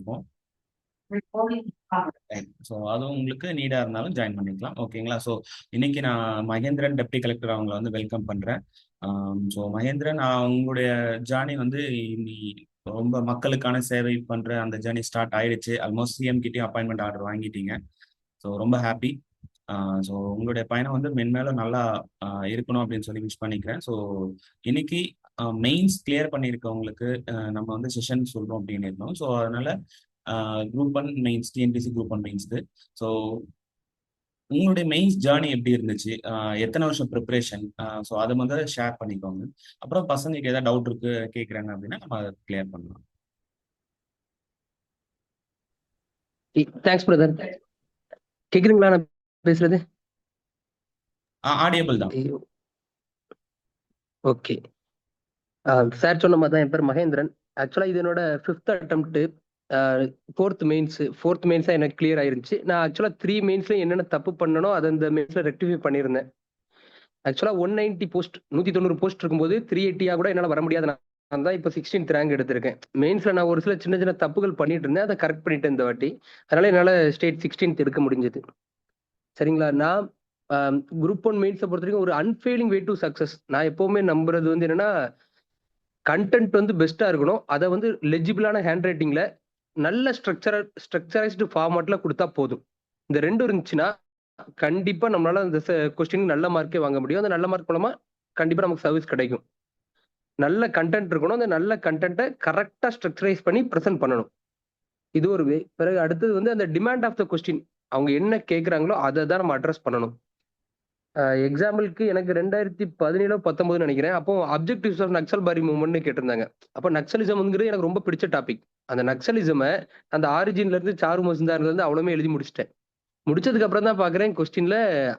கொடுத்துருக்கோம். ஸோ அதுவும் உங்களுக்கு நீடா இருந்தாலும் ஜாயின் பண்ணிக்கலாம். ஓகேங்களா? ஸோ இன்னைக்கு நான் மகேந்திரன் டெப்டி கலெக்டர் அவங்கள வந்து வெல்கம் பண்றேன். ஸோ மகேந்திரன், உங்களுடைய ஜேர்னி வந்து இனி ரொம்ப மக்களுக்கான சேவை பண்ற அந்த ஜேர்னி ஸ்டார்ட் ஆயிடுச்சு. ஆல்மோஸ்ட் சிஎம் கிட்டயும் அப்பாயின்மெண்ட் ஆர்டர் வாங்கிட்டீங்க. ஸோ ரொம்ப ஹாப்பி. ஸோ உங்களுடைய பயணம் வந்து மென்மேலும் நல்லா இருக்கணும் அப்படின்னு சொல்லி விஷ் பண்ணிக்கிறேன். ஸோ இன்னைக்கு மெயின்ஸ் கிளியர் பண்ணியிருக்கவங்களுக்கு நம்ம வந்து செஷன் சொல்றோம் அப்படின்னு இருந்தோம். ஸோ அதனால group one mains, TNPSC group one மெயின்ஸ்க்கு. ஸோ உங்களுடைய மெயின்ஸ் ஜேர்னி எப்படி இருந்துச்சு? எத்தனை வருஷம் ப்ரிப்பரேஷன்? ஸோ அதை வந்து ஷேர் பண்ணிக்கோங்க. அப்புறம் பசங்களுக்கு ஏதாவது டவுட் இருக்கு கேட்குறாங்க அப்படின்னா நம்ம அதை கிளியர் பண்ணலாம். Thanks brother. கேக்குதுங்களா நான் பேசுறது? ஆடியபிள் தான். ஓகே. சார் சொன்ன மாதிரி தான் என் பேர் மகேந்திரன். ஆக்சுவலா இது என்னோட 5th அட்டெம்ப்ட். ஃபோர்த் மெயின்ஸா எனக்கு கிளியர் ஆயிருந்துச்சு. நான் ஆக்சுவலா 3 மெயின்ஸ்ல என்னென்ன தப்பு பண்ணனோ அதை அந்த மெயின்ஸ்ல ரெக்டிஃபை பண்ணியிருந்தேன். ஆக்சுவலா 190 போஸ்ட் 190 போஸ்ட் இருக்கும்போது 380 கூட என்னால வர முடியாது. நான் தான் இப்போ 16th ரேங்க் எடுத்திருக்கேன். மெயின்ஸ்ல நான் ஒரு சில சின்ன சின்ன தப்புகள் பண்ணிட்டு இருந்தேன், அதை கரெக்ட் பண்ணிட்டேன் இந்த வாட்டி. அதனால என்னால ஸ்டேட் 16th எடுக்க முடிஞ்சது. சரிங்களா? நான் குரூப் ஒன் மெயின்ஸை பொறுத்த வரைக்கும் ஒரு அன்ஃபெயிலிங் வே டு சக்சஸ். நான் எப்பவுமே நம்புறது வந்து என்னன்னா, கண்டென்ட் வந்து பெஸ்டா இருக்கணும். அதை வந்து லெஜிபிளான ஹேண்ட் ரைட்டிங்ல நல்ல ஸ்ட்ரக்சரைஸ்டு ஃபார்மேட்ல கொடுத்தா போதும். இந்த ரெண்டும் இருந்துச்சுன்னா கண்டிப்பா நம்மளால அந்த கொஸ்டின் நல்ல மார்க்கே வாங்க முடியும். அந்த நல்ல மார்க் மூலமா கண்டிப்பா நமக்கு சர்வீஸ் கிடைக்கும். நல்ல கண்டென்ட் இருக்கணும். அந்த நல்ல கண்டென்ட்டை கரெக்டா ஸ்ட்ரக்சரைஸ் பண்ணி ப்ரெசென்ட் பண்ணணும். இது ஒரு வே. பிறகு அடுத்தது வந்து அந்த டிமாண்ட் ஆஃப் த கொஸ்டின், அவங்க என்ன கேட்குறாங்களோ அதை தான் நம்ம அட்ரஸ் பண்ணணும். எக்ஸாம்பிளுக்கு எனக்கு 2017-19 நினைக்கிறேன். அப்போ அப்ஜெக்டிவ்ஸ் ஆஃப் நக்சல் பாரி மூவ்மெண்ட்னு கேட்டிருந்தாங்க. அப்போ நக்சலிசம்ங்கிறது எனக்கு ரொம்ப பிடிச்ச டாபிக். அந்த நக்சலிசமை அந்த ஆரிஜின்ல இருந்து சாரு மசுந்தார்ல இருந்து அவ்வளவுமே எழுதி முடிச்சிட்டேன். முடிச்சதுக்கு அப்புறம் தான் பாக்குறேன் கொஸ்டின்ல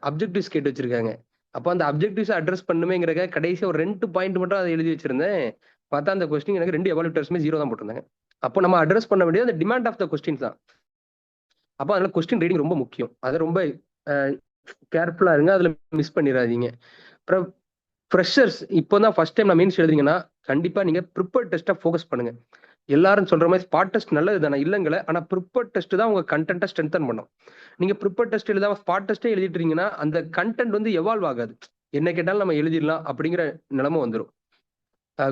அப்ஜெக்டிவ்ஸ் கேட்டு வச்சிருக்காங்க. அப்போ அந்த அப்ஜெக்டிவ்ஸ் அட்ரஸ் பண்ணுமேங்கிறக்க கடைசியா ஒரு 2 பாயிண்ட் மட்டும் அதை எழுதி வச்சிருந்தேன். பார்த்தா அந்த கொஸ்டின் எனக்கு 2 எவாலுவேட்டர்ஸுமே 0 தான் போட்டிருந்தாங்க. அப்போ நம்ம அட்ரஸ் பண்ண வேண்டியது அந்த டிமாண்ட் ஆஃப் த கொஸ்டின்ஸ் தான். அப்போ அதனால கொஸ்டின் ரீடிங் ரொம்ப முக்கியம். அதை ரொம்ப கேர்ஃபுல்லா இருங்க, அதுல மிஸ் பண்ணிடாதீங்க. அப்புறம் ஃப்ரெஷர்ஸ் இப்போ தான் ஃபர்ஸ்ட் டைம் நான் மெயின்ஸ் எழுதுறீங்கன்னா கண்டிப்பா நீங்க ப்ரிப்பேர் டெஸ்ட்டை ஃபோக்கஸ் பண்ணுங்க. எல்லாரும் சொல்ற மாதிரி ஸ்பாட் டெஸ்ட் நல்லது தானே, இல்லைங்களே. ஆனா ப்ரிப்பேர் டெஸ்ட் தான் உங்க கண்டென்ட்டை ஸ்ட்ரென்தன் பண்ணும். நீங்க ப்ரிப்பேர் டெஸ்ட் எழுதாம ஸ்பாட் டெஸ்ட்டே எழுதிட்டீங்கன்னா அந்த கண்டென்ட் வந்து எவால்வ் ஆகாது. என்ன கேட்டாலும் நம்ம எழுதிடலாம் அப்படிங்கிற நிலைமை வந்துடும்.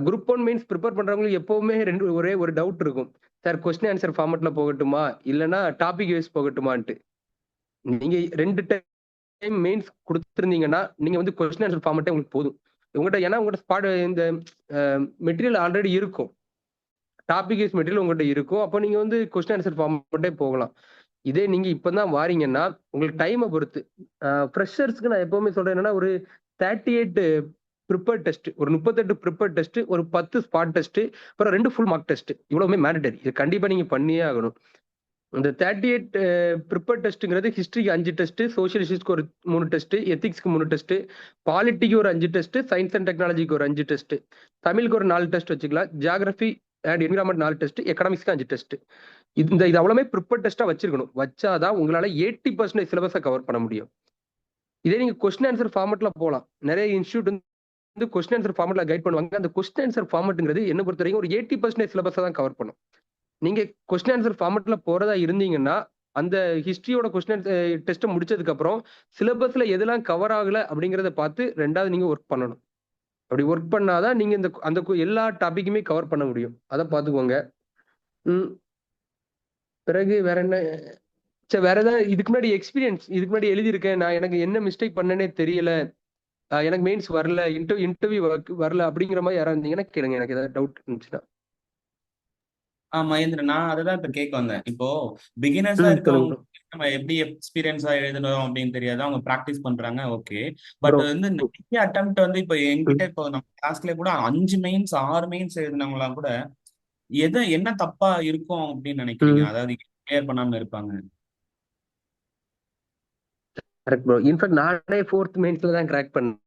குரூப் ஒன் மெயின்ஸ் ப்ரிப்பேர் பண்றவங்களுக்கு எப்பவுமே ஒரே ஒரு டவுட் இருக்கும். சார் கொஸ்டின் ஆன்சர் ஃபார்மேட்ல போகட்டுமா இல்லைன்னா டாபிக் வைஸ் போகட்டுமான்ட்டு. நீங்க 2 டைம் மெயின்ஸ் கொடுத்துருந்தீங்கன்னா நீங்க வந்து கொஸ்டின் ஆன்சர் ஃபார்மேட்டே உங்களுக்கு போதும். உங்கள்கிட்ட ஏன்னா உங்கள்கிட்ட ஸ்பாட் இந்த மெட்டீரியல் ஆல்ரெடி இருக்கும், டாபிக் வைஸ் மெட்டீரியல் உங்கள்கிட்ட இருக்கும். அப்போ நீங்க வந்து கொஸ்டின் ஆன்சர் ஃபார்மேட்டே போகலாம். இதே நீங்க இப்பதான் வாரீங்கன்னா உங்களுக்கு டைமை பொறுத்து. ஃப்ரெஷர்ஸ்க்கு நான் எப்பவுமே சொல்றேன் என்னன்னா, ஒரு 38 ப்ரிப்பேர் டெஸ்ட், ஒரு 38 ப்ரிப்பேர் டெஸ்ட், ஒரு 10 ஸ்பாட் டெஸ்ட், அப்புறம் 2 ஃபுல் மார்க் டெஸ்ட், இவ்வளவுமே மேண்டட்டரி. இது கண்டிப்பா நீங்க பண்ணியே ஆகணும். இந்த 38 ப்ரிப்பேர் டெஸ்ட்ங்கிறது ஹிஸ்டரிக்கு 5 டெஸ்ட், சோஷியல் ஹிஸ்டரிக்கு ஒரு 3 டெஸ்ட், எத்திக்ஸ்க்கு 3 டெஸ்ட், பாலிட்டிக்கு ஒரு 5 டெஸ்ட், சயின்ஸ் அண்ட் டெக்னாலஜிக்கு ஒரு 5 டெஸ்ட், தமிழுக்கு ஒரு 4 டெஸ்ட் வச்சுக்கலாம், ஜியாகிரபி அண்ட் என்விரான்மெண்ட் 4 டெஸ்ட், எக்கனாமிக்ஸ்க்கு 5 டெஸ்ட். இது அவ்வளவுமே ப்ரிப்பேர் டெஸ்டா வச்சிருக்கணும். வச்சாதான் உங்களால 80% சிலபஸை கவர் பண்ண முடியும். இதே நீங்க கொஸ்டின் ஆன்சர் ஃபார்மேட்ல போகலாம். நிறைய இன்ஸ்டியூட் வந்து கொஸ்டின் ஆன்சர் ஃபார்மேட்ல கைட் பண்ணுவாங்க. அந்த கொஸ்டின் ஆன்சர் ஃபார்மேட்ங்கிறது என்ன பொறுத்த வரைக்கும் ஒரு 80% சிலபஸை தான் கவர் பண்ணும். நீங்க கொஸ்டின் ஆன்சர் ஃபார்மேட்ல போறதா இருந்தீங்கன்னா அந்த ஹிஸ்டரியோட கொஸ்டின் டெஸ்ட்டை முடிச்சதுக்கு அப்புறம் சிலபஸ்ல எதெல்லாம் கவர் ஆகல அப்படிங்கிறத பார்த்து 2வது நீங்க ஒர்க் பண்ணணும். அப்படி ஒர்க் பண்ணாதான் நீங்க இந்த அந்த எல்லா டாபிக்குமே கவர் பண்ண முடியும். அதை பார்த்துக்கோங்க. பிறகு வேற என்ன? சரி, வேற ஏதாவது இதுக்கு முன்னாடி எக்ஸ்பீரியன்ஸ், இதுக்கு முன்னாடி எழுதியிருக்கேன், நான் எனக்கு என்ன மிஸ்டேக் பண்ணனே தெரியல, எனக்கு மெயின்ஸ் வரல, இன்டர்வியூ வரல அப்படிங்கிற மாதிரி யாராவது இருந்தீங்கன்னா கேளுங்க, எனக்கு ஏதாவது டவுட் இருந்துச்சுன்னா. மகேந்திரன், நான் அதுதான் இப்ப கேட்க வந்தேன். இப்போ பிகினர்ஸா இருக்கவங்க சொல்லுங்க நம்ம எப்படி எக்ஸ்பீரியன்ஸா எழுதணும் அப்படின்னு தெரியாது, அவங்க ப்ராக்டிஸ் பண்றாங்க. Okay, but bro. வந்து நிறைய அட்டெம்ப்ட் வந்து இப்போ என்கிட்ட இப்போ நம்ம கிளாஸ்ல கூட 5 மெயின்ஸ் 6 மெயின்ஸ் எழுதினவங்களாம் கூட என்ன தப்பா இருக்கும் அப்படின்னு நினைக்கிறீங்க? அதாவது கிளியர் பண்ணாம இருப்பாங்க. Correct bro. இன்ஃபேக்ட் நானே 4th மெயின்ஸ்ல தான் கிராக் பண்ணேன்.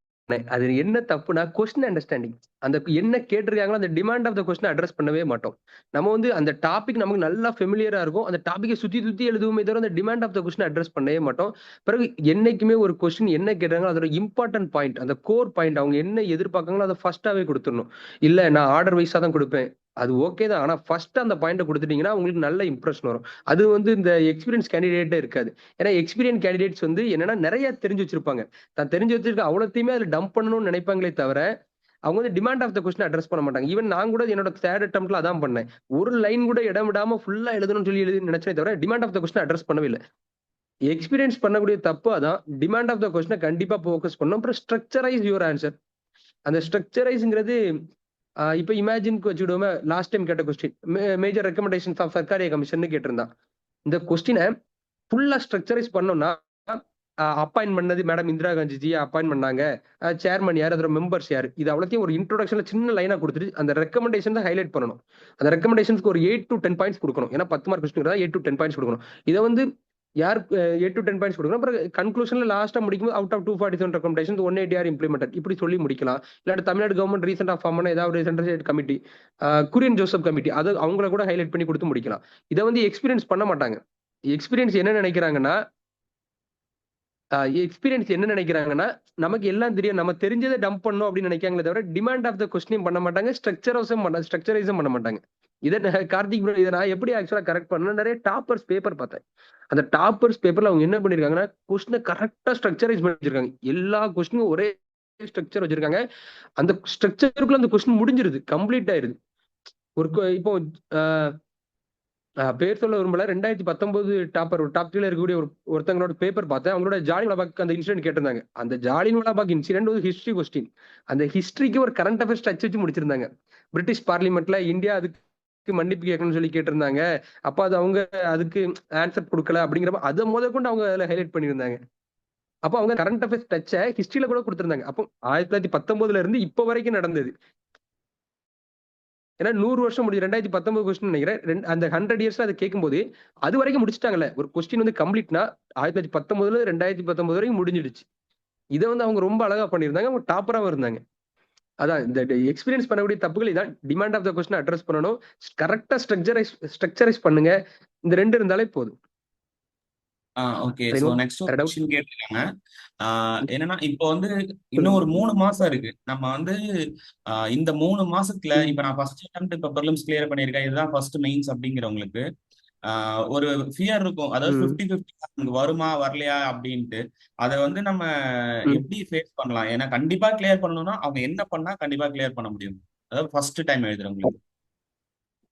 அது என்ன தப்புனா கொஸ்டின் அண்டர்ஸ்டாண்டிங். அந்த என்ன கேட்டிருக்காங்களோ அந்த demand of the question address பண்ணவே மாட்டோம். நம்ம வந்து அந்த டாபிக் நமக்கு நல்லா ஃபெமிலியரா இருக்கும், அந்த டாபிக்கை சுத்தி சுத்தி எழுதுவோமே தவிர அந்த demand of the question address பண்ணவே மாட்டோம். பிறகு என்னைக்குமே ஒரு கொஸ்டின் என்ன கேட்டாங்களோ அதோட இம்பார்ட்டன்ட் பாயிண்ட், அந்த கோர் பாயிண்ட், அவங்க என்ன எதிர்பார்க்காங்களோ அதை ஃபர்ஸ்டாவே கொடுத்துடணும். இல்ல நான் ஆர்டர் வைஸா தான் கொடுப்பேன், அது ஓகே தான். ஆனா ஃபர்ஸ்ட் அந்த பாயிண்ட்ட குடுத்துட்டீங்கன்னா, உங்களுக்கு நல்ல இம்ப்ரஷன் வரும். அது வந்து இந்த எக்ஸ்பீரியன்ஸ் கேண்டிடேட்டே இருக்காது. ஏன்னா எக்ஸ்பீரியன்ஸ் கேண்டிடேட்ஸ் வந்து என்னன்னா நெறைய தெரிஞ்சு வச்சிருப்பாங்க. தான் தெரிஞ்சு வச்சிருக்க அவ்வளத்தையுமே அதுல டம்ப் பண்ணணும்னு நினைப்பாங்களே தவிர, அவங்க வந்து demand of the question address பண்ண மாட்டாங்க. ஈவன் நான் கூட என்னோட 3 அட்டெம்ப்ட்ல அதான் பண்ணேன். ஒரு லைன் கூட இடம் விடாம ஃபுல்லா எழுதணும்னு சொல்லி நினைச்சேனே தவிர, demand of the question address பண்ணவே இல்ல. எக்ஸ்பீரியன்ஸ் பண்ணக்கூடிய தப்பு அதான். டிமாண்ட் ஆஃப் த கொஸ்டின கண்டிப்பா ஃபோக்கஸ் பண்ணணும். அப்புறம் ஸ்ட்ரக்சரைஸ் யுவர் ஆன்சர். அந்த ஸ்ட்ரக்சரைஸ்ங்கிறது இப்ப இமேஜின்க்கு வச்சுக்கிடுவோமே, லாஸ்ட் டைம் கேட்ட கொஸ்டின். Major recommendations of சர்க்காரிய கமிஷன்னு கேட்டிருந்தான். இந்த கொஸ்டின ஃபுல்லா ஸ்ட்ரக்சரைஸ் பண்ணோம்னா, அப்பாயின்ட் பண்ணது மேடம் இந்திரா காந்திஜிய அப்பாயின்ட் பண்ணாங்க. சேர்மன் யாரு? அதோட மெம்பர்ஸ் யாரு? இது அவ்வளத்தையும் ஒரு இன்ட்ரோடக்ஷன்ல சின்ன லைனா குடுத்துட்டு, அந்த ரெக்கமெண்டேஷன் தான் ஹைலைட் பண்ணணும். அந்த ரெக்கமெண்டேஷன்ஸ்க்கு ஒரு 8 to 10 பாயிண்ட்ஸ் குடுக்கணும். ஏன்னா 10 மார்க் கொஸ்டின் 8 to 10 பாயிண்ட்ஸ் குடுக்கணும். இத வந்து யார் 8 to 10 பாயிண்ட்ஸ் குடுக்கணும். அப்புறம் கன்க்ளூஷன்ல லாஸ்ட்டா முடிக்கும்போது out of 247 recommendations 180 are implemented. இப்படி சொல்லி முடிக்கலாம். இல்லாட்டி தமிழ்நாடு கவர்ன்மெண்ட் ரீசென்ட்டா ஃபார்ம் பண்ண ஏதாவது ஒரு central state committee, Kurian Joseph committee, அது அவங்கள கூட ஹைலைட் பண்ணி குடுத்து முடிக்கலாம். இத வந்து எக்ஸ்பீரியன்ஸ் பண்ண மாட்டாங்க. எக்ஸ்பீரியன்ஸ் என்ன நினைக்கிறாங்கன்னா, எக்ஸ்பீரியன்ஸ் என்ன நினைக்கிறாங்கன்னா, நமக்கு எல்லாம் தெரியும். நம்ம தெரிஞ்சத டம்ப் பண்ணணும் அப்படின்னு நினைக்கிறாங்களே தவிர, டிமாண்ட் ஆஃப் த கொஸ்டினும் பண்ண மாட்டாங்க. ஸ்ட்ரக்சரைஸும் பண்ண மாட்டாங்க. கார்த்திக் ப்ரோ, இத நான் எப்படி ஆக்சுவலா கரெக்ட் பண்ணேன்னா, நெறைய டாப்பர்ஸ் பேப்பர் பார்த்தேன். அந்த டாப்பர்ஸ் பேப்பர்ல அவங்க என்ன பண்ணிருக்காங்கன்னா, கொஸ்டின கரெக்ட்டா ஸ்ட்ரக்சரைஸ் பண்ணி வச்சிருக்காங்க. எல்லா கொஸ்டினும் ஒரே ஸ்ட்ரக்சர் வச்சிருக்காங்க. அந்த ஸ்ட்ரக்சருக்குள்ள அந்த கொஸ்டின் முடிஞ்சிருது. கம்ப்ளீட் ஆயிருது. இப்போ அ பேர் சொல்ல விரும்பல. 2019 டாப்பர் டாப் 3ல இருக்கக்கூடிய ஒருத்தங்களோட பேப்பர் பார்த்தேன். அவங்களோட ஜாலியன் வாலாபாக் அந்த இன்சிடென்ட் கேட்டிருந்தாங்க. அந்த ஜாலியன் வாலாபாக் இன்சிடென்ட் ஒரு ஹிஸ்டரி கொஸ்டின். அந்த ஹிஸ்டரிக்கு ஒரு கரண்ட் அஃபேர்ஸ் டச் வச்சு முடிச்சிருந்தாங்க. பிரிட்டிஷ் பார்லிமெண்ட்ல இந்தியா அதுக்கு மன்னிப்பு கேட்கணும்னு சொல்லி கேட்டிருந்தாங்க. அப்ப அது அவங்க அதுக்கு ஆன்சர் கொடுக்கல அப்படிங்கிறப்ப அதை முதற்கொண்டு அவங்க அதுல ஹைலைட் பண்ணியிருந்தாங்க. அப்போ அவங்க கரண்ட் அஃபேர்ஸ் டச்ச ஹிஸ்டரியில கூட கொடுத்திருந்தாங்க. அப்போ 1919ல இருந்து இப்ப வரைக்கும் நடந்தது. ஏன்னா 100 வருஷம் முடியும். 2019 கொஸ்டின் நினைக்கிறேன். அந்த 100 இயர்ஸ்ல அதை கேட்கும்போது அது வரைக்கும் முடிச்சிட்டாங்கல்ல. ஒரு கொஸ்டின் வந்து கம்ப்ளீட்னா 1919ல 2019 வரைக்கும் முடிஞ்சிடுச்சு. இதை வந்து அவங்க ரொம்ப அழகா பண்ணியிருந்தாங்க. அவங்க டாப்பராவும் இருந்தாங்க. அதான் இந்த எக்ஸ்பீரியன்ஸ் பண்ணக்கூடிய தப்புகள் இதான். Demand of the question address பண்ணணும். கரெக்டா ஸ்ட்ரக்சரைஸ் பண்ணுங்க. இந்த 2 இருந்தாலே போதும். ஓகே. ஸோ நெக்ஸ்ட் ஒரு கொஸ்டின் கேட்டிருக்காங்க. என்னன்னா இப்போ வந்து இன்னும் ஒரு 3 மாசம் இருக்கு. நம்ம வந்து இந்த 3 மாசத்துல இப்ப நான் ஃபர்ஸ்ட் அட்டெம்ப்ட் இப்ப ப்ரிலிம்ஸ் கிளியர் பண்ணியிருக்கேன். இதுதான் ஃபர்ஸ்ட் மெயின்ஸ் அப்படிங்கிறவங்களுக்கு ஒரு ஃபியர் இருக்கும். அதாவது 50-50 நமக்கு வருமா வரலையா அப்படின்ட்டு. அதை வந்து நம்ம எப்படி ஃபேஸ் பண்ணலாம்? ஏன்னா கண்டிப்பா கிளியர் பண்ணணும்னா அவங்க என்ன பண்ணா கண்டிப்பா கிளியர் பண்ண முடியும்? அதாவது ஃபர்ஸ்ட் டைம் எழுதுறவங்களுக்கு.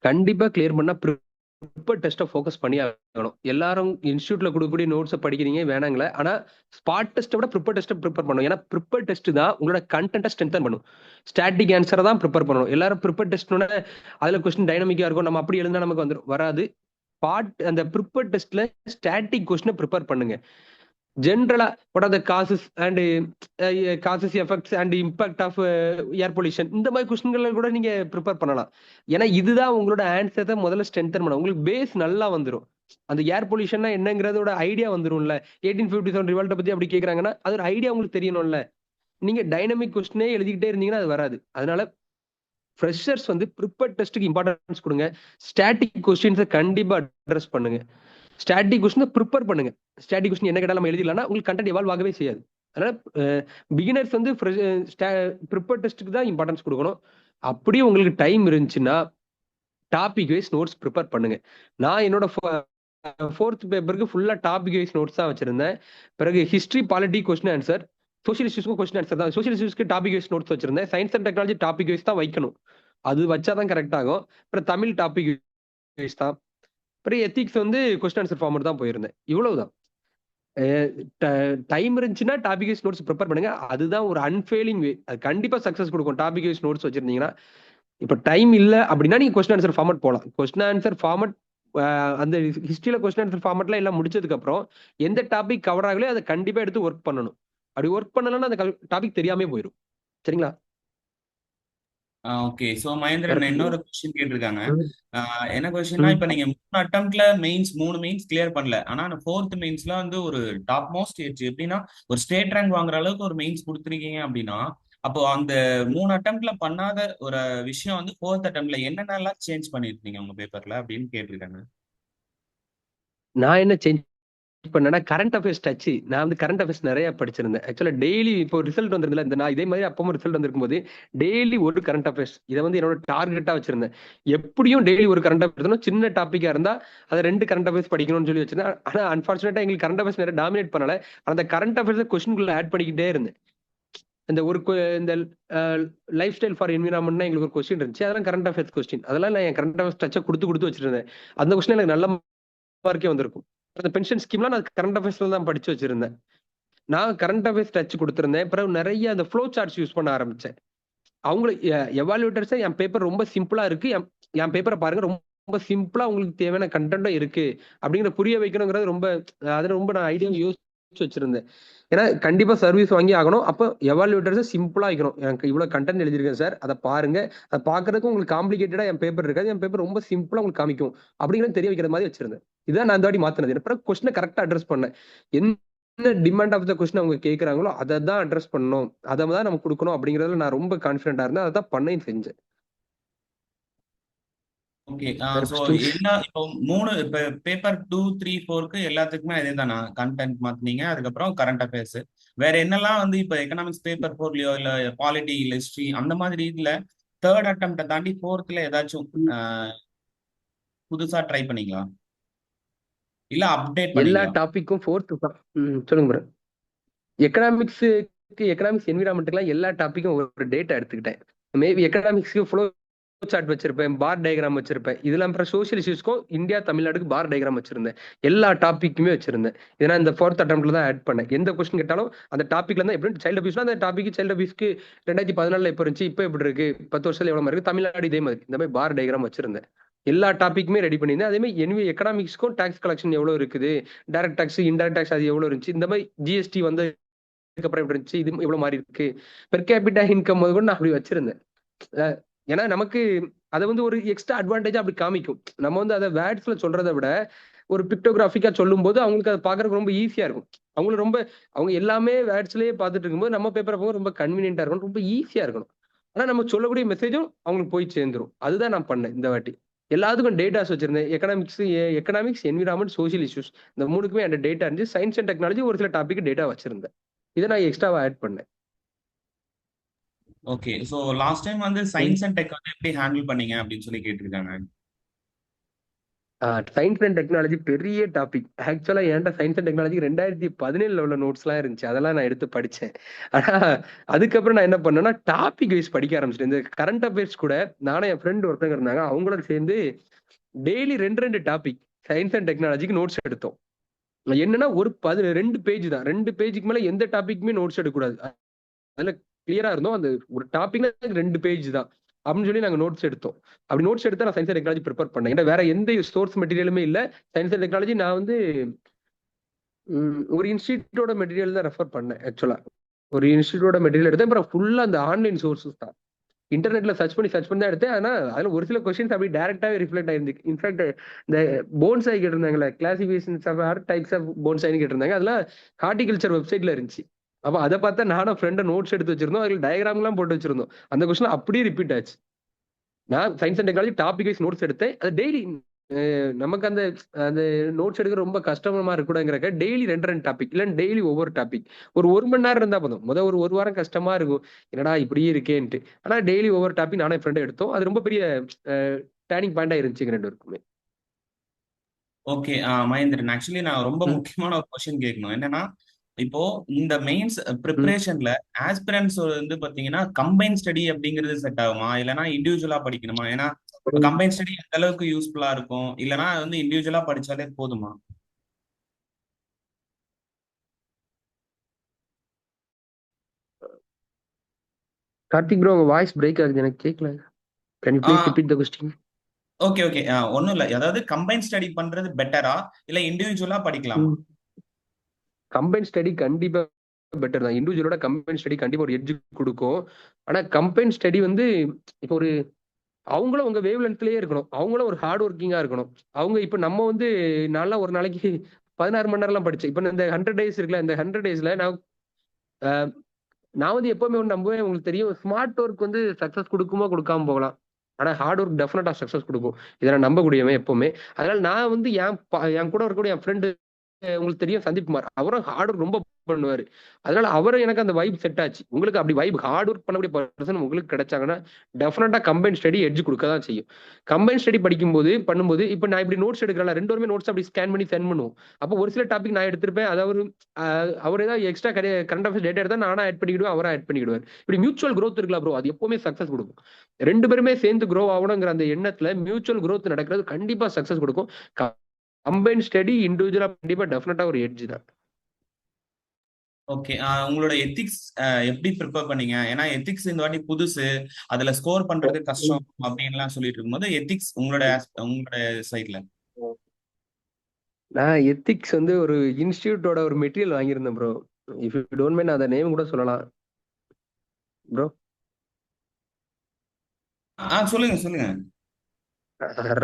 கண்டிப்பா கிளியர் பண்ணா ப்ரிப்பேர் டெஸ்ட்டை ஃபோக்கஸ் பண்ணி ஆகணும். எல்லாரும் இன்ஸ்டியூட்ல கொடுக்கக்கூடிய நோட்ஸை படிக்கிறீங்க வேணாங்களே. ஆனா ஸ்பாட் டெஸ்ட்டை விட ப்ரிப்பேர் டெஸ்ட்டை ப்ரிப்பேர் பண்ணணும். ஏன்னா ப்ரிப்பேர் டெஸ்ட் தான் உங்களோட கண்டென்ட்டை ஸ்ட்ரென்தன் பண்ணும். ஸ்டாட்டிக் ஆன்சரை தான் ப்ரிப்பேர் பண்ணணும். எல்லாரும் ப்ரிப்பேர் டெஸ்ட்னோட அதுல கொஸ்டின் டைனமிக்கா இருக்கும். நம்ம அப்படி எழுதினா நமக்கு வந்துடும் வராது. அந்த ப்ரிப்பேர் டெஸ்ட்ல ஸ்டாட்டிக் கொஸ்டினை ப்ரிப்பேர் பண்ணுங்க. ஜென்ரலா what are the causes and causes effects and impact of air pollution, இந்த மாதிரி கொஸ்டின்களை கூட நீங்க ப்ரிப்பேர் பண்ணலாம். ஏன்னா இதுதான் உங்களோட ஆன்சரை முதல்ல ஸ்ட்ரென்தன் பண்ணும். உங்களுக்கு பேஸ் நல்லா வந்துடும். அந்த ஏர் பொல்யூஷன்னா என்னங்கிறதோட ஐடியா வந்துரும்ல. 1857 ரிவால்ட்டை பத்தி அப்படி கேக்குறாங்கன்னா அது ஒரு ஐடியா உங்களுக்கு தெரியணும்ல. நீங்க டைனமிக் கொஸ்டினே எழுதிக்கிட்டே இருந்தீங்கன்னா அது வராது. அதனால ஃப்ரெஷர்ஸ் வந்து ப்ரிப்பேர் டெஸ்ட்டுக்கு இம்பார்ட்டன்ஸ் கொடுங்க. ஸ்டாட்டிக் கொஸ்டின்ஸை கண்டிப்பா அட்ரஸ் பண்ணுங்க. ஸ்டாட்டிக் கொஸ்டினை ப்ரிப்பேர் பண்ணுங்க. ஸ்டாட்டிக் கொஸ்டின் என்ன கேட்டாலும் நம்ம எழுதிடலாம்னா உங்களுக்கு கண்டென்ட் எவால்வ் ஆகவே செய்யாது. அதனால பிகினர்ஸ் வந்து ப்ரிப்பேர் டெஸ்ட்டுக்கு தான் இம்பார்ட்டன்ஸ் கொடுக்கணும். அப்படியே உங்களுக்கு டைம் இருந்துச்சுன்னா டாபிக் வைஸ் நோட்ஸ் ப்ரிப்பேர் பண்ணுங்க. நான் என்னோட 4th பேப்பருக்கு ஃபுல்லா டாபிக் வைஸ் நோட்ஸ் தான் வச்சிருந்தேன். பிறகு history, polity question answer, social இஷ்யூஸ்க்கும் கொஸ்டின் ஆன்சர் தான். சோஷியல் இஷ்யூஸ்க்கு டாபிக் வைஸ் நோட்ஸ் வச்சிருந்தேன். Science and technology topic wise தான் வைக்கணும். அது வச்சாதான் கரெக்ட் ஆகும். அப்புறம் தமிழ் டாபிக் வைஸ் தான். அப்புறம் எத்திக்ஸ் வந்து கொஸ்டின் ஆன்சர் ஃபார்மட் தான் போயிருந்தேன். இவ்வளவுதான். டைம் இருந்துச்சுன்னா டாபிக் வைஸ் நோட்ஸ் ப்ரிப்பேர் பண்ணுங்க. அதுதான் ஒரு அன்ஃபெயிலிங் வே. அது கண்டிப்பா சக்சஸ் கொடுக்கும். டாபிக் வைஸ் நோட்ஸ் வச்சிருந்தீங்கன்னா. இப்ப டைம் இல்ல அப்படின்னா நீங்க கொஸ்டின் ஆன்சர் ஃபார்மட் போலாம். கொஸ்டின் ஆன்சர் ஃபார்மட் அந்த ஹிஸ்டரியில கொஸ்டின் ஆன்சர் ஃபார்மட்ல எல்லாம் முடிச்சதுக்கு அப்புறம் எந்த டாபிக் கவர் ஆகலையோ அதை கண்டிப்பா எடுத்து ஒர்க் பண்ணணும். அப்படி ஒர்க் பண்ணலன்னா அந்த டாபிக் தெரியாம போயிடும். சரிங்களா? ஓகே. ஸோ மகேந்திரன் இன்னொரு கொஸ்டின் கேட்டிருக்காங்க. என்ன கொஸ்டின்னா, இப்ப நீங்க 3 அட்டம்ப்ட்ல மூணு மெயின்ஸ் கிளியர் பண்ணல. ஆனா 4th மெயின்ஸ்ல வந்து ஒரு டாப் மோஸ்ட் ஏஜ் எப்படின்னா ஒரு ஸ்டேட் ரேங்க் வாங்குற அளவுக்கு ஒரு மெயின்ஸ் கொடுத்துருக்கீங்க அப்படின்னா, அப்போ அந்த 3 அட்டம்ப்ட்ல பண்ணாத ஒரு விஷயம் வந்து 4th அட்டம்ப்ட்ல என்னென்னலாம் சேஞ்ச் பண்ணிருக்கீங்க உங்க பேப்பர்ல அப்படின்னு கேட்டிருக்காங்க. நான் என்ன சேஞ்ச் பண்ணேன்னா கரண்ட் அஃபேர்ஸ் டச். நான் வந்து கரண்ட் அஃபேர்ஸ் நிறைய படிச்சிருந்தேன். ஆக்சுவலா டெய்லி இப்போ ரிசல்ட் வந்திருந்தல, இந்த நான் இதே மாதிரி அப்பவும் ரிசல்ட் வந்திருக்கும் போது டெய்லி ஒரு கரண்ட் அஃபேர்ஸ் இதை வந்து என்னோட டார்கெட்டா வச்சிருந்தேன். எப்படியும் டெய்லி ஒரு கரண்ட் அஃபேர்ஸ், சின்ன டாபிக்கா இருந்தா அதை 2 கரண்ட் அஃபேர்ஸ் படிக்கணும்னு சொல்லி வச்சிருந்தேன். ஆனா அன்பார்ச்சுனேட்டா எங்களுக்கு கரண்ட் அஃபேர்ஸ் நிறைய டாமினேட் பண்ணல. அந்த கரண்ட் அஃபேர்ஸ் கொஸ்டின்குள்ள ஆட் பண்ணிக்கிட்டே இருந்தேன். இந்த ஒரு இந்த லைஃப் ஸ்டைல் ஃபார் என்விரான்மெண்ட்னா எங்களுக்கு ஒரு கொஸ்டின் இருந்துச்சு, அதெல்லாம் கரண்ட் அஃபேர்ஸ் கொஸ்டின். அதெல்லாம் நான் என் கரண்ட் அஃபேர்ஸ் டச்சை கொடுத்து வச்சிருந்தேன். அந்த கொஸ்டின் எனக்கு நல்ல மார்க்கே வந்திருக்கும். அந்த பென்ஷன் ஸ்கீம்லாம் நான் கரண்ட் அஃபேர்ஸ்ல தான் படிச்சு வச்சிருந்தேன். நான் கரண்ட் அஃபேர்ஸ் டச் கொடுத்திருந்தேன். பிறகு நிறைய அந்த ஃப்ளோ சார்ட்ஸ் யூஸ் பண்ண ஆரம்பிச்சேன். அவங்களுக்கு எவாலுவேட்டர்ஸ் என் பேப்பர் ரொம்ப சிம்பிளா இருக்கு, என் பேப்பரை பாருங்க ரொம்ப சிம்பிளா உங்களுக்கு தேவையான கண்டென்ட்டும் இருக்கு அப்படிங்கிற புரிய வைக்கணுங்கிறது ரொம்ப அதுல ரொம்ப நான் ஐடியா யோசிச்சு வச்சிருந்தேன். ஏன்னா கண்டிப்பா சர்வீஸ் வாங்கி ஆகணும். அப்போ எவாலுவேட்டர்ஸ் சிம்பிளா வைக்கணும். எனக்கு இவ்வளவு கண்டென்ட் எழுதிருக்கேன் சார், அதை பாருங்க, அதை பாக்குறதுக்கு உங்களுக்கு காம்ப்ளிகேட்டடா என் பேப்பர் இருக்காது, என் பேப்பர் ரொம்ப சிம்பிளா உங்களுக்கு காமிக்கும் அப்படிங்கிறது தெரிய வைக்கிற மாதிரி வச்சிருந்தேன். இதான் நான் இந்த வாட்டி மாத்தினது. அப்புறம் கொஸ்டினை கரெக்டா அட்ரஸ் பண்ணேன். என்ன டிமாண்ட் ஆஃப் த கொஸ்டின் அவங்க கேட்கறாங்களோ அதை தான் அட்ரஸ் பண்ணணும், அதை தான் நம்ம கொடுக்கணும் அப்படிங்கறதுல நான் ரொம்ப கான்பிடண்டா இருந்தேன். அதை தான் பண்ணேன், செஞ்சேன். ஓகே. வேற ஸோ questions? எல்லா இப்போ 3 இப்போ பேப்பர் 2, 3, 4க்கு எல்லாத்துக்குமே அதே தானா? கண்டென்ட் மாத்துனீங்க, அதுக்கப்புறம் கரண்ட் அஃபேர்ஸ். வேற என்னெல்லாம் வந்து இப்போ எக்கனாமிக்ஸ் பேப்பர் 4லயோ இல்ல பாலிட்டி இல்ல ஹிஸ்ட்ரி அந்த மாதிரி இதுல தேர்ட் அட்டம்ப்டை தாண்டி ஃபோர்த்ல ஏதாச்சும் புதுசா ட்ரை பண்ணீங்களா? இல்ல அப்டேட் எல்லா பண்ணீங்களா? டாபிக்கும் ஃபோர்த் தான். சொல்லுங்க bro. எக்கனாமிக்ஸ் என்விரான்மெண்ட்டுக்குலாம் எல்லா டாபிக்கும் ஒரு டேட்டா எடுத்துக்கிட்டேன். மேபி எக்கனாமிக்ஸ்க்கு ஃப்ளோ சார்ட் வச்சிருப்பேன், பார் டயக்ராம் வச்சிருப்பேன். இதெல்லாம் அப்புறம் சோசியல் இஷ்யூஸ்க்கும் இந்தியா தமிழ்நாடுக்கு பார் டயக்ராம் வச்சிருந்தேன். எல்லா டாபிக்குமே வச்சிருந்தேன். ஏன்னா இந்த ஃபோர்த் அட்டம்ப்ட்ல தான் ஆட் பண்ணேன். எந்த கொஸ்டின் கேட்டாலும் அந்த டாபிக்ல தான், எப்படி சைல்டு அபியூஸ்னா அந்த டாபிக் சைல்டு அபியூஸ்க்கு 2014 எப்போ இருந்துச்சு, இப்போ எப்படி இருக்கு, 10 வருஷத்துல எவ்வளவு இருக்கு, தமிழ்நாடு இதே மாதிரி இந்த மாதிரி பார் டயக்ராம் வச்சிருந்தேன். எல்லா டாபிக்குமே ரெடி பண்ணியிருந்தேன். அதே மாதிரி எக்கனாமிக்ஸ்க்கும் டாக்ஸ் கலெக்ஷன் எவ்வளவு இருக்குது, டைரக்ட் டாக்ஸ் இன்டைரக்ட் டாக்ஸ் அது எவ்வளவு இருந்துச்சு, இந்த மாதிரி ஜிஎஸ்டி வந்து அப்புறம் எப்படி இருந்துச்சு, இது எவ்வளவு மாறி இருக்கு, பெர் கேபிட்டா இன்கம் போது கூட நான் அப்படி வச்சிருந்தேன். ஏன்னா நமக்கு அதை வந்து ஒரு எக்ஸ்ட்ரா அட்வான்டேஜா அப்படி காமிக்கும். நம்ம வந்து அதை வேர்ட்ஸ்ல சொல்றதை விட ஒரு பிக்டோகிராஃபிக்கா சொல்லும் போது அவங்களுக்கு அதை பாக்குறதுக்கு ரொம்ப ஈஸியா இருக்கும். அவங்களுக்கு ரொம்ப அவங்க எல்லாமே வேர்ட்ஸ்லயே பார்த்துட்டு இருக்கும்போது நம்ம பேப்பரை போக ரொம்ப கன்வீனியன்டா இருக்கணும், ரொம்ப ஈஸியா இருக்கணும். ஆனா நம்ம சொல்லக்கூடிய மெசேஜும் அவங்களுக்கு போய் சேர்ந்துரும். அதுதான் நான் பண்ணேன் இந்த வாட்டி. எல்லாத்துக்கும் டேட்டாஸ் வச்சிருந்தேன். எக்கனாமிக்ஸ் என்விரான்மெண்ட் சோசியல் இஷ்யூஸ் இந்த 3க்குமே அந்த டேட்டா இருந்துச்சு. சயின்ஸ் அண்ட் டெக்னாலஜி ஒரு சில டாபிக் டேட்டா வச்சிருந்தேன். இதை நான் எக்ஸ்ட்ராவா ஆட் பண்ணேன். ஓகே. ஸோ லாஸ்ட் டைம் வந்து சயின்ஸ் அண்ட் டெக் வந்து எப்படி ஹேண்டில் பண்ணீங்க அப்படின்னு சொல்லி கேட்டிருக்காங்க. சயின்ஸ் அண்ட் டெக்னாலஜி பெரிய டாபிக். ஆக்சுவலா என்கிட்ட சயின்ஸ் அண்ட் டெக்னாலஜி 2017 உள்ள நோட்ஸ் எல்லாம் இருந்துச்சு, அதெல்லாம் நான் எடுத்து படிச்சேன். ஆனா அதுக்கப்புறம் நான் என்ன பண்ணேன்னா டாபிக் வைஸ் படிக்க ஆரம்பிச்சிட்டேன். இந்த கரண்ட் அஃபேர்ஸ் கூட நானும் என் ஃப்ரெண்ட் ஒருத்தங்க இருந்தாங்க, அவங்களோட சேர்ந்து டெய்லி 2 டாபிக் சயின்ஸ் அண்ட் டெக்னாலஜிக்கு நோட்ஸ் எடுத்தோம். என்னன்னா ஒரு 2 பேஜ் தான், 2 பேஜுக்கு மேல எந்த டாபிக்குமே நோட்ஸ் எடுக்கக்கூடாது. அதுல கிளியரா இருந்தோம். அந்த ஒரு டாபிக்ல 2 பேஜ் தான் அப்படின்னு சொல்லி நாங்க நோட்ஸ் எடுத்தோம். அப்படி நோட்ஸ் எடுத்து நான் சயின்ஸ் அண்ட் டெக்னாலஜி ப்ரிப்பேர் பண்ணேன். ஏன்னா வேற எந்த சோர்ஸ் மெட்டீரியலுமே இல்ல. சயின்ஸ் அண்ட் டெக்னாலஜி நான் வந்து ஒரு இன்ஸ்டியூட்டோட மெட்டீரியல் தான் ரெஃபர் பண்ணேன். ஆக்சுவலா ஒரு இன்ஸ்டியூட்டோட மெட்டீரியல் எடுத்தேன். அப்புறம் ஃபுல்லா அந்த ஆன்லைன் சோர்சஸ் தான், இன்டர்நெட்ல சர்ச் பண்ணி தான் எடுத்தேன். ஆனா அதுல ஒரு சில கொஸ்டின்ஸ் அப்படி டைரக்டாவே ரிஃப்ளெக்ட் ஆயிருந்து. இன்ஃபேக்ட் இந்த போன்சாய் கேட்டிருந்தாங்களே, கிளாசிபிகேஷன்ஸ் ஆஃப் டைப்ஸ் ஆஃப் போன்சாய்னு கேட்டிருந்தாங்க, அதெல்லாம் ஹார்டிகல்ச்சர் வெப்சைட்ல இருந்துச்சு. அப்ப அதை பார்த்தா நானும் ஃப்ரெண்டை நோட்ஸ் எடுத்து வச்சிருந்தோம், அதுல டயக்ராம் எல்லாம் போட்டு வச்சிருந்தோம். அந்த கொஸ்டின் அப்படியே ரிப்பீட் ஆச்சு. நான் science and technology topic wise notes எடுத்தேன். அது டெய்லி நமக்கு அந்த அந்த நோட்ஸ் எடுக்க ரொம்ப கஷ்டமா இருக்கக்கூடாதுங்கிறக்க டெய்லி 2 டாபிக் இல்ல டெய்லி ஒவ்வொரு டாபிக் ஒரு 1 மணி நேரம் இருந்தா போதும். ஒரு வாரம் கஷ்டமா இருக்கும், என்னடா இப்படியே இருக்கேன்ட்டு. ஆனா டெய்லி ஒவ்வொரு டாபிக் நானே ஃப்ரெண்ட் எடுத்தோம். அது ரொம்ப பெரிய டேர்னிங் பாயிண்டா இருந்துச்சு 2 பேருக்குமே. ஓகே. மகேந்திரன், ஆக்சுவலி நான் ரொம்ப முக்கியமான ஒரு கொஸ்டின் கேட்கணும். என்னன்னா, இப்போ இந்த மெயின்ஸ் ப்ரிப்பரேஷன்ல ஆஸ்பிரன்ஸ் வந்து பாத்தீங்கன்னா கம்பைன் ஸ்டடி அப்படிங்கிறது செட் ஆகுமா, இல்லைன்னா இண்டிவிஜுவலா படிக்கணுமா? ஏன்னா கம்பைன் ஸ்டடி எந்த அளவுக்கு யூஸ்ஃபுல்லா இருக்கும், இல்லைன்னா வந்து இண்டிவிஜுவலா படிச்சாலே போதுமா? கார்த்திக் ப்ரோ, உங்க வாய்ஸ் பிரேக் ஆகுது, எனக்கு கேட்கல. Can you please repeat the question? Okay okay. ஒன்றும் இல்லை, அதாவது கம்பைன் ஸ்டடி பண்றது பெட்டரா இல்ல இண்டிவிஜுவலா படிக்கலாமா? கம்பைன் ஸ்டடி கண்டிப்பா பெட்டர் தான். இண்டிவிஜுவலோட கம்பைன் ஸ்டடி கண்டிப்பா ஒரு எட்ஜ் கொடுக்கும். ஆனா கம்பைன் ஸ்டடி வந்து இப்போ ஒரு அவங்களும் உங்க வேவ் லென்த்லயே இருக்கணும், அவங்களும் ஒரு ஹார்ட் ஒர்க்கிங்கா இருக்கணும். அவங்க இப்ப நம்ம வந்து நல்லா ஒரு நாளைக்கு 16 மணி நேரம் படிச்சேன். இப்ப இந்த 100 டேஸ் இருக்குல்ல, இந்த 100 டேஸ்ல நான் வந்து எப்பவுமே ஒன்று நம்புவேன், உங்களுக்கு தெரியும், ஸ்மார்ட் ஒர்க் வந்து சக்சஸ் கொடுக்குமோ கொடுக்காம போகலாம், ஆனா ஹார்ட் ஒர்க் டெஃபினட்டா சக்சஸ் கொடுக்கும். இதை நான் நம்பக்கூடியவன் எப்பவுமே. அதனால நான் வந்து என் கூட இருக்கக்கூடிய என் ஃப்ரெண்டு உங்களுக்கு தெரியும் சந்தீப் குமார், அவரும் ஹார்ட் ஒர்க் ரொம்ப பண்ணுவாரு. அதனால அவரும் எனக்கு அந்த வைப் செட் ஆச்சு. உங்களுக்கு அப்படி வைப் ஹார்ட் ஒர்க் பண்ணக்கூடிய பர்சன் உங்களுக்கு கிடைச்சாங்கன்னா டெஃபினட்டா கம்பைன் ஸ்டடி எட்ஜ் கொடுக்க தான் செய்யும். கம்பைன் ஸ்டடி பண்ணும்போது இப்ப நான் இப்படி நோட்ஸ் எடுக்கிறல, ரெண்டு பேருமே நோட்ஸ் அப்படி ஸ்கேன் பண்ணி சென்ட் பண்ணுவோம். அப்போ ஒரு சில டாபிக் நான் எடுத்திருப்பேன், அதாவது அவர் ஏதாவது எக்ஸ்ட்ரா கரண்ட் அஃபேர்ஸ் டேட்டா எடுத்தா நானா ஆட் பண்ணிக்கிடுவேன், அவரா ஆட் பண்ணிக்கிடுவார். இப்படி மியூச்சுவல் growth இருக்குல்ல ப்ரோ, அது எப்பவுமே சக்சஸ் கொடுக்கும். ரெண்டு பேருமே சேர்ந்து க்ரோ ஆகணுங்கிற அந்த எண்ணத்துல மியூச்சுவல் growth நடக்கிறது கண்டிப்பா சக்சஸ் கொடுக்கும். கம்பைன் ஸ்டடி இண்டிவிஜுவலா கண்டிப்பா டெஃபினட்டா ஒரு எட்ஜ் தான். ஓகே. உங்களோட எத்திக்ஸ் எப்படி ப்ரிப்பேர் பண்ணீங்க? ஏன்னா எத்திக்ஸ் இந்த வாட்டி புதுசு, அதுல ஸ்கோர் பண்றது கஷ்டம் அப்படின்லாம் சொல்லிட்டு இருக்கும்போது எத்திக்ஸ் உங்களோட சைட்ல. நான் எத்திக்ஸ் வந்து ஒரு இன்ஸ்டியூட்டோட ஒரு மெட்டீரியல் வாங்கியிருந்தேன் bro. If you don't mind அந்த நேம் கூட சொல்லலாம் ப்ரோ. சொல்லுங்க சொல்லுங்க.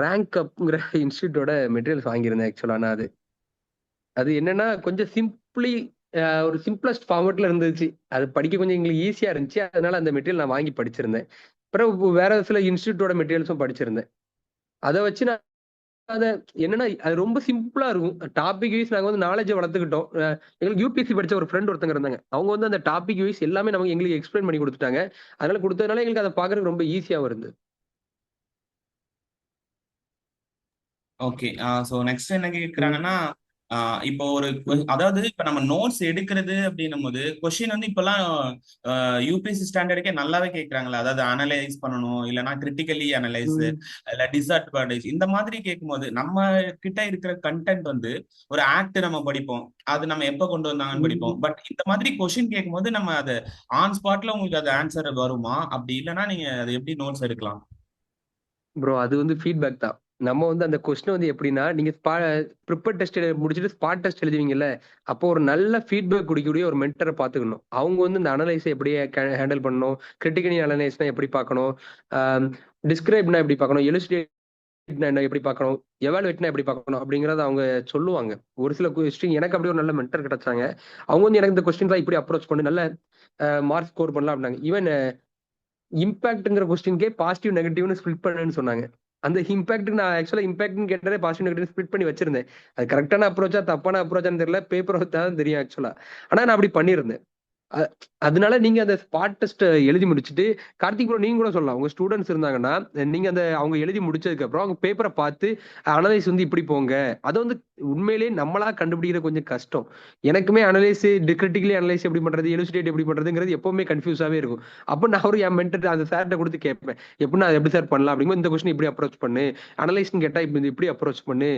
ரேங்க் அப்ங்கிற இன்ஸ்டியூட்டோட மெட்டீரியல்ஸ் வாங்கியிருந்தேன் ஆக்சுவலா. நான் அது அது என்னன்னா கொஞ்சம் சிம்பிளி ஒரு சிம்பிளஸ்ட் ஃபார்மேட்ல இருந்துச்சு. அது படிக்க கொஞ்சம் எங்களுக்கு ஈஸியா இருந்துச்சு. அதனால அந்த மெட்டீரியல் நான் வாங்கி படிச்சிருந்தேன். அப்புறம் வேற சில இன்ஸ்டியூட்டோட மெட்டீரியல்ஸும் படிச்சிருந்தேன். அதை வச்சு நான் அத என்னன்னா அது ரொம்ப சிம்பிளா இருக்கும். டாபிக் வைஸ் நாங்க வந்து நாலேஜை வளர்த்துக்கிட்டோம். எங்களுக்கு யூபிஎஸ்சி படிச்ச ஒரு ஃப்ரெண்ட் ஒருத்தங்க இருந்தாங்க. அவங்க வந்து அந்த டாபிக் வைஸ் எல்லாமே நமக்கு எங்களுக்கு எக்ஸ்பிளைன் பண்ணி கொடுத்துட்டாங்க. அதனால கொடுத்ததுனால எங்களுக்கு அதை பாக்குறதுக்கு ரொம்ப ஈஸியா வருது. ஓகே. ஸோ நெக்ஸ்ட் என்ன கேட்குறாங்கன்னா, இப்போ அதாவது இப்ப நம்ம நோட்ஸ் எடுக்கிறது அப்படின்னும் போது கொஸ்டின் வந்து இப்பெல்லாம் யூபிஎஸ்சி ஸ்டாண்டர்டுக்கே நல்லாவே கேட்கறாங்களா? அதாவது அனலைஸ் பண்ணணும், இல்லைன்னா கிரிட்டிக்கலி அனலைஸ், இல்ல டிஸ்அட்வான்டேஜ் இந்த மாதிரி கேட்கும்போது நம்ம கிட்ட இருக்கிற கண்டென்ட் வந்து ஒரு ஆக்ட் நம்ம படிப்போம், அது நம்ம எப்ப கொண்டு வந்தாங்கன்னு படிப்போம். பட் இந்த மாதிரி கொஸ்டின் கேட்கும்போது நம்ம அது ஆன் ஸ்பாட்ல உங்களுக்கு அது ஆன்சர் வருமா? அப்படி இல்லைன்னா நீங்க அதை எப்படி நோட்ஸ் எடுக்கலாம்? ப்ரோ அது வந்து ஃபீட்பேக் தான். நம்ம வந்து அந்த கொஸ்டின் வந்து எப்படின்னா, நீங்க ப்ரிப்பேர் டெஸ்ட் முடிச்சுட்டு ஸ்பாட் டெஸ்ட் எழுதுவீங்கல்ல, அப்போ ஒரு நல்ல ஃபீட்பேக் குடிக்கக்கூடிய ஒரு மென்டரை பார்த்துக்கணும். அவங்க வந்து இந்த அனலைஸை எப்படி ஹேண்டில் பண்ணணும், கிரிட்டிக்கலி அனலைஸ்னா எப்படி பார்க்கணும், டிஸ்கிரைப்னா எப்படி பார்க்கணும், எலுஸ்ட்ரேட்னா என்ன எப்படி பார்க்கணும், எவாலுவேட்னா எப்படி பார்க்கணும் அப்படிங்கறத அவங்க சொல்லுவாங்க. ஒரு சில கொஸ்டின் எனக்கு அப்படி ஒரு நல்ல மென்டர் கிடைச்சாங்க. அவங்க வந்து எனக்கு இந்த கொஸ்டின்லாம் இப்படி அப்ரோச் பண்ணி நல்ல மார்க் ஸ்கோர் பண்ணலாம் அப்படின்னாங்க. ஈவன் இம்பாக்ட்ங்கிற கொஸ்டின்கே பாசிட்டிவ் நெகட்டிவ்னு ஸ்பிளிட் பண்ணுன்னு சொன்னாங்க. அந்த இம்பாக்ட் நான் ஆக்சுவலா இம்பாக்ட்னு கேட்டதே பாசிட்டிவ் நெகட்டிவ் ஸ்பிளிட் பண்ணி வச்சிருந்தேன். அது கரெக்டான அப்ரோச்சா தப்பான அப்ரோச்சான்னு தெரியல. பேப்பர் தான் தெரியும் ஆக்சுவலா. ஆனா நான் அப்படி பண்ணியிருந்தேன். அதனால நீங்க அந்த ஸ்பாட் டெஸ்ட் எழுதி முடிச்சுட்டு, கார்த்திக் ப்ரோ நீங்க கூட சொல்லலாம். உங்க ஸ்டூடெண்ட்ஸ் இருந்தாங்கன்னா, நீங்க அந்த அவங்க எழுதி முடிச்சதுக்கு அப்புறம் அவங்க பேப்பரை பார்த்து அனலைஸ் வந்து இப்படி போங்க. அதை வந்து உண்மையிலேயே நம்மளா கண்டுபிடிக்கிறது கொஞ்சம் கஷ்டம். எனக்குமே அனலைஸ் கிரிட்டிக்கலி அனலைஸ் எப்படி பண்றது, எலுசிடேட் எப்படி பண்றதுங்கிறது எப்பவுமே கன்ஃபியூஸாவே இருக்கும். அப்போ நான் ஒரு என் மென்டர் அந்த சார்கிட்ட கொடுத்து கேட்பேன், எப்படின்னா எப்படி சார் பண்ணலாம் அப்படிங்கும்போது இந்த கொஸ்டின் இப்படி அப்ரோச் பண்ணு, அனலைஸ்ன்னு கேட்டா இப்படி அப்ரோச் பண்ணு,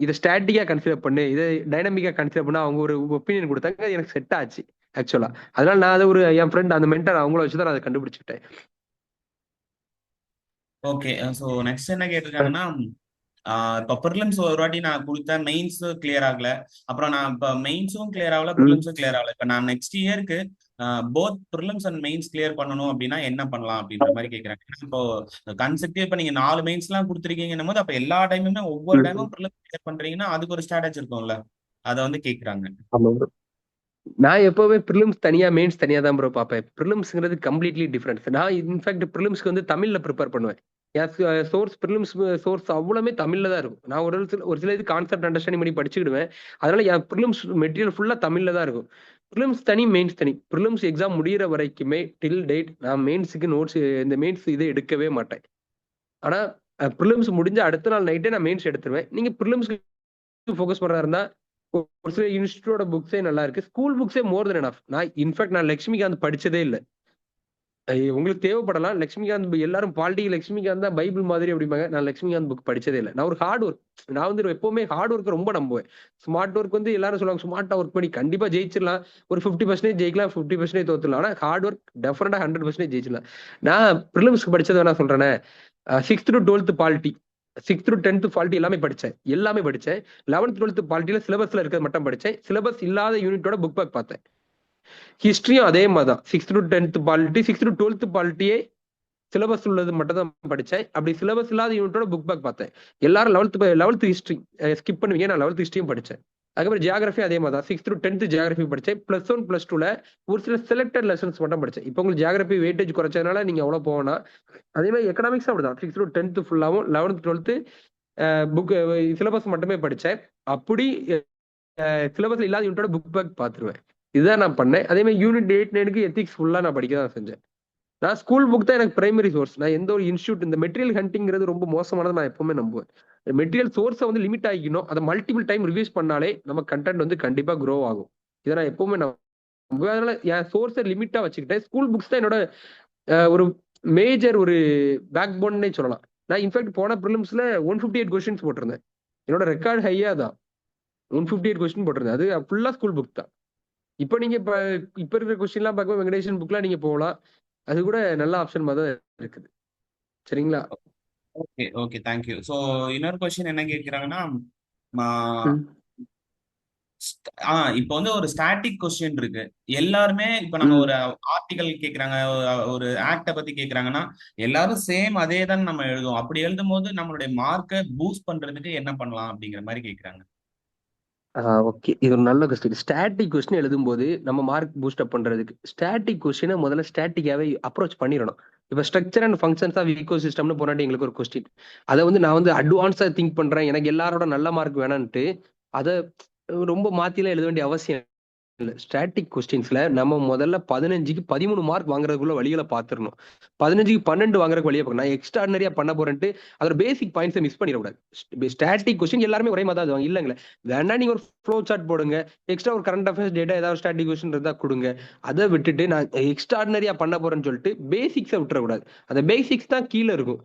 இதை ஸ்டாட்டிக்கா கன்சிடர் பண்ணு, இதை டைனமிக்கா கன்சிடர் பண்ண அவங்க ஒரு ஒப்பீனியன் கொடுத்தாங்க. எனக்கு செட் ஆச்சு ஆக்சுவலா. அதனால நான் அதை ஒரு என் ஃப்ரெண்ட் அந்த மென்டர் அவங்கள வச்சுதான் அதை கண்டுபிடிச்சிட்டேன். ஓகே. ஸோ நெக்ஸ்ட் என்ன கேட்டிருக்காங்கன்னா, இப்போ ப்ரிலிம்ஸ் ஒரு வாட்டி நான் கொடுத்தேன், மெயின்ஸ் கிளியர் ஆகல. அப்புறம் நான் இப்போ மெயின்ஸும் கிளியர் ஆகல, ப்ரிலிம்ஸும் கிளியர் ஆகல. இப்போ நான் நெக்ஸ்ட் இயருக்கு both prelims and mains clear பண்ணணும் அப்படின்னா என்ன பண்ணலாம் அப்படின்ற மாதிரி கேட்குறாங்க. இப்போ கன்செப்டே இப்போ நீங்க 4 மெயின்ஸ்லாம் கொடுத்துருக்கீங்கன்னும் போது அப்போ எல்லா டைமுமே ஒவ்வொரு டைமும் ப்ரிலிம்ஸ் கிளியர் பண்றீங்கன்னா அதுக்கு ஒரு ஸ்ட்ராட்டஜி இருக்கும்ல, அதை வந்து கேட்குறாங்க. நான் எப்பவுமே ப்ரிலிம்ஸ் தனியா மெயின்ஸ் தனியா தான் ப்ரோ பார்ப்பேன். ப்ரிலிம்ஸ்ங்கிறது கம்ப்ளீட்லி டிஃபரெண்ட். நான் இன்ஃபேக்ட் ப்ரிலிம்ஸ்க்கு வந்து தமிழ்ல ப்ரிப்பேர் பண்ணுவேன். என் சோர்ஸ் ப்ரிலிம்ஸ் சோர்ஸ் அவ்வளவுமே தமிழ்ல தான் இருக்கும். நான் ஒரு சில இது கான்செப்ட் அண்டர்ஸ்டாண்டிங் பண்ணி படிச்சுக்கிடுவேன். அதனால என் ப்ரிலிம்ஸ் மெட்டீரியல் ஃபுல்லா தமிழ்ல தான் இருக்கும். ப்ரிலிம்ஸ் தனி மெயின்ஸ் தனி. ப்ரிலிம்ஸ் எக்ஸாம் முடியிற வரைக்குமே டில் டேட் நான் மெயின்ஸுக்கு நோட்ஸ் இந்த மெயின்ஸ் இதை எடுக்கவே மாட்டேன். ஆனா ப்ரிலிம்ஸ் முடிஞ்ச அடுத்த நாள் நைட்டே நான் மெயின்ஸ் எடுத்துருவேன். நீங்க ப்ரிலிம்ஸ்க்கு ஃபோக்கஸ் பண்றதா இருந்தா ஒரு சில இன்ஸ்டியூட்டோட புக்ஸே நல்லா இருக்கு. ஸ்கூல் புக்ஸே மோர் தென் எனஃப். நான் லட்சுமிகாந்த் படிச்சதே இல்லை. உங்களுக்கு தேவைப்படலாம். லட்சுமிகாந்த் எல்லாரும் பாலிட்டி லட்சுமிகாந்த் தான் பைபிள் மாதிரி அப்படிம்பாங்க. நான் லட்சுமிகாந்த் புக் படிச்சதே இல்லை. நான் ஒரு ஹார்ட் ஒர்க், நான் வந்து எப்பவுமே ஹார்ட் ஒர்க் ரொம்ப நம்புவேன். ஸ்மார்ட் ஒர்க் வந்து எல்லாரும் சொல்லுவாங்க ஸ்மார்ட்டா ஒர்க் பண்ணி கண்டிப்பா ஜெயிச்சிடலாம், ஒரு 50% ஜெயிக்கலாம், 50% தோத்துலாம். ஆனா ஹார்ட் ஒர்க் டெஃபினட்டா 100% ஜெயிச்சிடலாம். நான் ப்ரிலிம்ஸ்க்கு படிச்சது வேணா சொல்றேனே, 6th to 12th polity, 6th to 10th polity எல்லாமே படிச்சேன். 11th 12th பாலிட்டியில சிலபஸ்ல இருக்கிறது மட்டும் படிச்சேன். சிலபஸ் இல்லாத யூனிட்டோட புக் பேக் பார்த்தேன். ஹிஸ்டரியும் அதே மாதிரிதான். 6th to 10th polity, 6th to 12th பாலிட்டியே சிலபஸ் உள்ளது மட்டும் தான் படிச்சேன். அப்படி சிலபஸ் இல்லாத யூனிட்டோட புக் பேக் பார்த்தேன். எல்லாரும் 11th ஹிஸ்டரி ஸ்கிப் பண்ணுவீங்க, நான் 11th ஹிஸ்டரியும் படிச்சேன். அதுக்கப்புறம் ஜியாகிரபி அதே மாதிரி தான். 6th to 10th ஜியாகிரபி படிச்சேன். +1 +2ல ஒரு சில செலக்டட் லெசன்ஸ் மட்டும் படிச்சேன். இப்போ உங்களுக்கு ஜியாகிரபி வெயிட்டேஜ் குறைச்சதுனால நீங்க அவ்வளவு போனா, அதே மாதிரி எக்கனாமிக்ஸ் அப்படிதான். 6th to 10th ஃபுல்லாவும் 11th 12th book syllabus மட்டுமே படிச்சேன். அப்படி சிலபஸ்ல இல்லாத யூனிட்டோட புக் பேக் பார்த்துருவேன். இதுதான் நான் பண்ணேன். அதே மாதிரி யூனிட் 8 9க்கு எத்திக்ஸ் ஃபுல்லா நான் படிக்க தான் செஞ்சேன். நான் ஸ்கூல் புக் தான் எனக்கு பிரைமரி சோர்ஸ். நான் எந்த ஒரு இன்ஸ்டியூட் இந்த மெட்டீரியல் ஹண்டிங்கிறது ரொம்ப மோசமானது நான் எப்பவுமே நம்புவேன். மெட்டீரியல் சோர்ஸை வந்து லிமிட் ஆகிக்கணும். அதை மல்டிபிள் டைம் ரிவ்யூஸ் பண்ணாலே நம்ம கண்டென்ட் வந்து கண்டிப்பா க்ரோ ஆகும். இதை நான் எப்பவுமே நம்புவேன். அதனால என் சோர்ஸை லிமிட்டா வச்சுக்கிட்டேன். ஸ்கூல் புக்ஸ் தான் என்னோட ஒரு மேஜர் ஒரு பேக் போன்னே சொல்லலாம். நான் இன்ஃபேக்ட் போன ப்ரிலிம்ஸ்ல 158 கொஸ்டின்ஸ் போட்டிருந்தேன். என்னோட ரெக்கார்ட் ஹையா தான் 158 கொஸ்டின் போட்டிருந்தேன். அது ஃபுல்லா ஸ்கூல் புக் தான். இப்போ நீங்க இப்ப இருக்கிற கொஸ்டின்லாம் பார்க்கும்போது வெங்கடேஷன் புக்லாம் நீங்க போகலாம். அது கூட நல்ல ஆப்ஷன் மாதிரி தான் இருக்குது. சரிங்களா? Okay okay thank you. ஸோ இன்னொரு கொஸ்டின் என்ன கேட்குறாங்கன்னா, ம். இப்போ வந்து ஒரு ஸ்டாட்டிக் கொஸ்டின் இருக்கு. எல்லாருமே இப்ப நம்ம ம். ஒரு ஆர்டிகல் கேக்குறாங்க, ஒரு ஆக்ட பத்தி கேக்குறாங்கன்னா எல்லாரும் சேம் அதே தான் நம்ம எழுதுவோம். அப்படி எழுதும் போது நம்மளுடைய மார்க்கை பூஸ்ட் பண்றதுக்கு என்ன பண்ணலாம் அப்படிங்கிற மாதிரி கேக்குறாங்க. ஓகே. இது ஒரு நல்ல கொஸ்டின். ஸ்டாட்டிக் கொஸ்டின் எழுதும்போது நம்ம மார்க் பூஸ்ட் அப் பண்றதுக்கு ஸ்டாட்டிக் கொஸ்டினை முதல்ல ஸ்டாட்டிக்காவே அப்ரோச் பண்ணிடணும். இப்ப ஸ்ட்ரக்சர் அண்ட் ஃபங்க்ஷன்ஸ் ஆஃப் ஈகோ சிஸ்டம்னு போராட்டி எங்களுக்கு ஒரு கொஸ்டின். அதை வந்து நான் வந்து அட்வான்ஸா திங்க் பண்றேன், எனக்கு எல்லாரோட நல்ல மார்க் வேணான்ட்டு அதை ரொம்ப மாத்திலாம் எழுத வேண்டிய அவசியம் இல்ல. ஸ்டாட்டிக் கொஸ்டின்ஸ்ல நம்ம முதல்ல 15க்கு 13 மார்க் வாங்குறதுக்குள்ள வழிகளை பார்த்துடணும். 15க்கு 12 வாங்குறதுக்கு வழியை பார்க்கணும். நான் எக்ஸ்ட்ராடனரியா பண்ண போறேன்ட்டு அதோட பேசிக் பாயிண்ட்ஸை மிஸ் பண்ணிடக்கூடாது. ஸ்டாட்டிக் கொஸ்டின் எல்லாருமே ஒரே மாதிரி தான் இல்லைங்களே. வேணா நீங்க ஒரு ஃப்ளோ சார்ட் போடுங்க, எக்ஸ்ட்ரா ஒரு கரண்ட் அஃபேர்ஸ் டேட்டா ஏதாவது ஸ்டாட்டிக் கொஸ்டின் இருந்தா கொடுங்க. அதை விட்டுட்டு நான் எக்ஸ்ட்ராடனரியா பண்ண போறேன்னு சொல்லிட்டு பேசிக்ஸை விட்டுறக்கூடாது. அந்த பேசிக்ஸ் தான் கீழே இருக்கும்.